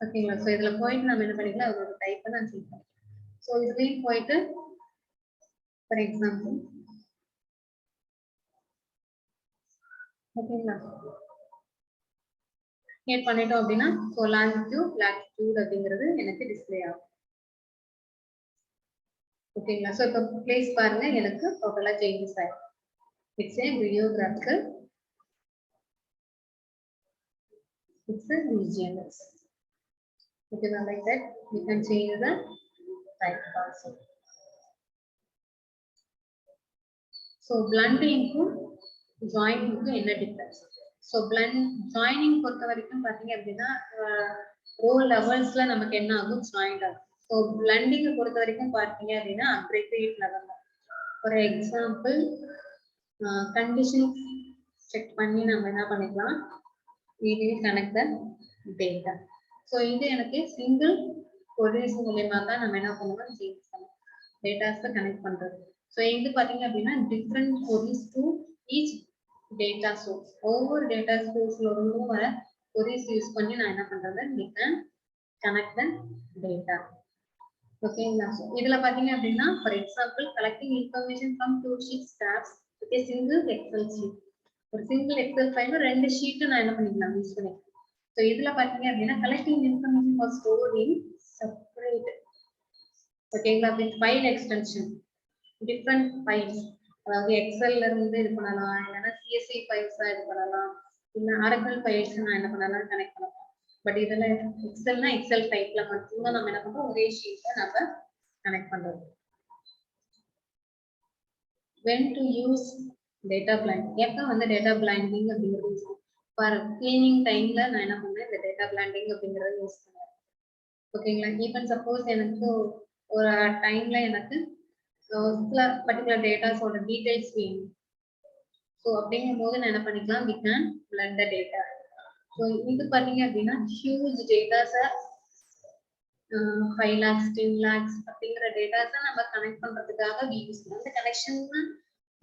Speaker 1: ஓகேங்களா? ஸோ இதுல போயிட்டு நம்ம என்ன பண்ணிக்கலாம், அதோட டைப்பை நான் சேஞ்ச் பண்ணிக்கலாம். ஸோ இதுலேயும் போயிட்டு ஃபார் எக்ஸாம்பிள் ஓகேங்களா கிரியேட் பண்ணிட்டோம் அப்படின்னா ஸோ லாங்கிடியூட் லாட்டிடியூட் அப்படிங்கிறது எனக்கு டிஸ்பிளே ஆகும். ஓகேங்களா? சோ இப்போ பிளேஸ் பாருங்க எனக்கு டோட்டலா சேஞ்சஸ் ஆயிருக்கு. It's a biographical, it's a regional. Okay, like that we can change the type also. So blending to joining க்கு என்ன டிஃபரன்ஸ்? So joining பொறுத்த வரைக்கும் பாத்தீங்க அப்படின்னா ரோ லெவல்ஸ்ல நமக்கு என்ன ஆகும், ஜாயிண்ட் ஆகும். ஸோ பிளண்டிங் பொறுத்த வரைக்கும் பார்த்தீங்க அப்படின்னா appreciate level. For example condition check பண்ணி நம்ம என்ன பண்ணிக்கலாம், இது கனெக்ட் த டேட்டா. ஸோ இது எனக்கு சிங்கிள் கொரிஸ் மூலமா தான் நம்ம என்ன பண்ணுவோம், சேஞ்ச் பண்ணுவோம் டேட்டாஸை கனெக்ட் பண்றது. ஸோ இது பார்த்தீங்க அப்படின்னா different queries to each data source. ஒவ்வொரு டேட்டா சோர்ஸ்ல இருந்தும் வர கொரிஸ் யூஸ் பண்ணி நான் என்ன பண்றது, we can connect the data. ஓகேங்களா? இதுல பாத்தீங்க அப்படின்னா for example collecting information from 2 sheets tabs with a single excel sheet. ஒரு சிங்கிள் எக்ஸல் ஃபைல்ல 2 ஷீட் நான் என்ன பண்ணிக்கலாம், யூஸ் பண்ணிக்கலாம். ஸோ இதுல பாத்தீங்க அப்படின்னா collecting information was stored in separate, ஓகேங்களா, with file extension different files. அதாவது எக்ஸல்ல இருந்து இது பண்ணலாம், இல்லைன்னா சிஎஸ்வி ஃபைல்ஸா இது பண்ணலாம், இல்லை ஆரக்கிள் ஃபைல்ஸ் நான் என்ன பண்ணலாம், கனெக்ட் பண்ணலாம். பட் இதுல எக்ஸல்னா எக்ஸல் டைப்ல மட்டும்தான் நம்ம என்ன பண்றோம், ஒரே ஷீட்ல நம்ம கனெக்ட் பண்றோம். when to use data blending, எப்ப வந்து டேட்டா பிளைண்டிங் அப்படிங்கிறது ஃபார் கிளீனிங் டைம்ல நான் என்ன பண்றேன், இந்த டேட்டா பிளைண்டிங் அப்படிங்கறத யூஸ் பண்ணுவேன். ஓகேங்களா? ஈவன் சப்போஸ் எனக்கு ஒரு டைம்ல எனக்கு சில பர்டிகுலர் டேட்டாஸோட டீடைல்ஸ் வேணும். ஸோ அப்படிங்கும் போது நான் என்ன பண்ணிக்கலாம், we can blend the data. So இது பாத்தீங்க அப்படின்னா ஹியூஜ் டேட்டாஸை 5 lakhs 10 lakhs அப்படிங்கிற டேட்டாஸை நம்ம கனெக்ட் பண்றதுக்காக we use அந்த connection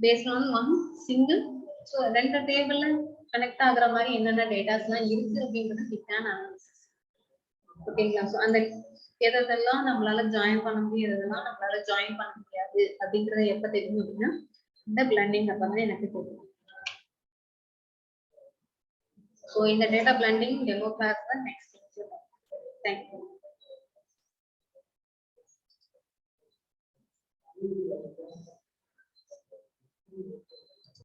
Speaker 1: based on one single. So 2 டேபிள்ல கனெக்ட் ஆகுற மாதிரி என்னென்ன டேட்டாஸ்லாம் இருக்கு அப்படிங்கிறது we can analysis. ஓகேங்களா? ஸோ அந்த எதெல்லாம் நம்மளால ஜாயின் பண்ண முடியும், எதெல்லாம் நம்மளால ஜாயின் பண்ண முடியாது அப்படிங்கறத எப்ப தெரியும் அப்படின்னா இந்த பிளண்டிங் அப்பதான் எனக்கு தெரியும். ஸோ இந்த டேட்டா பிளண்டிங் டெமோ கிளாஸ் தான் நெக்ஸ்ட். தேங்க்யூ. Thank you.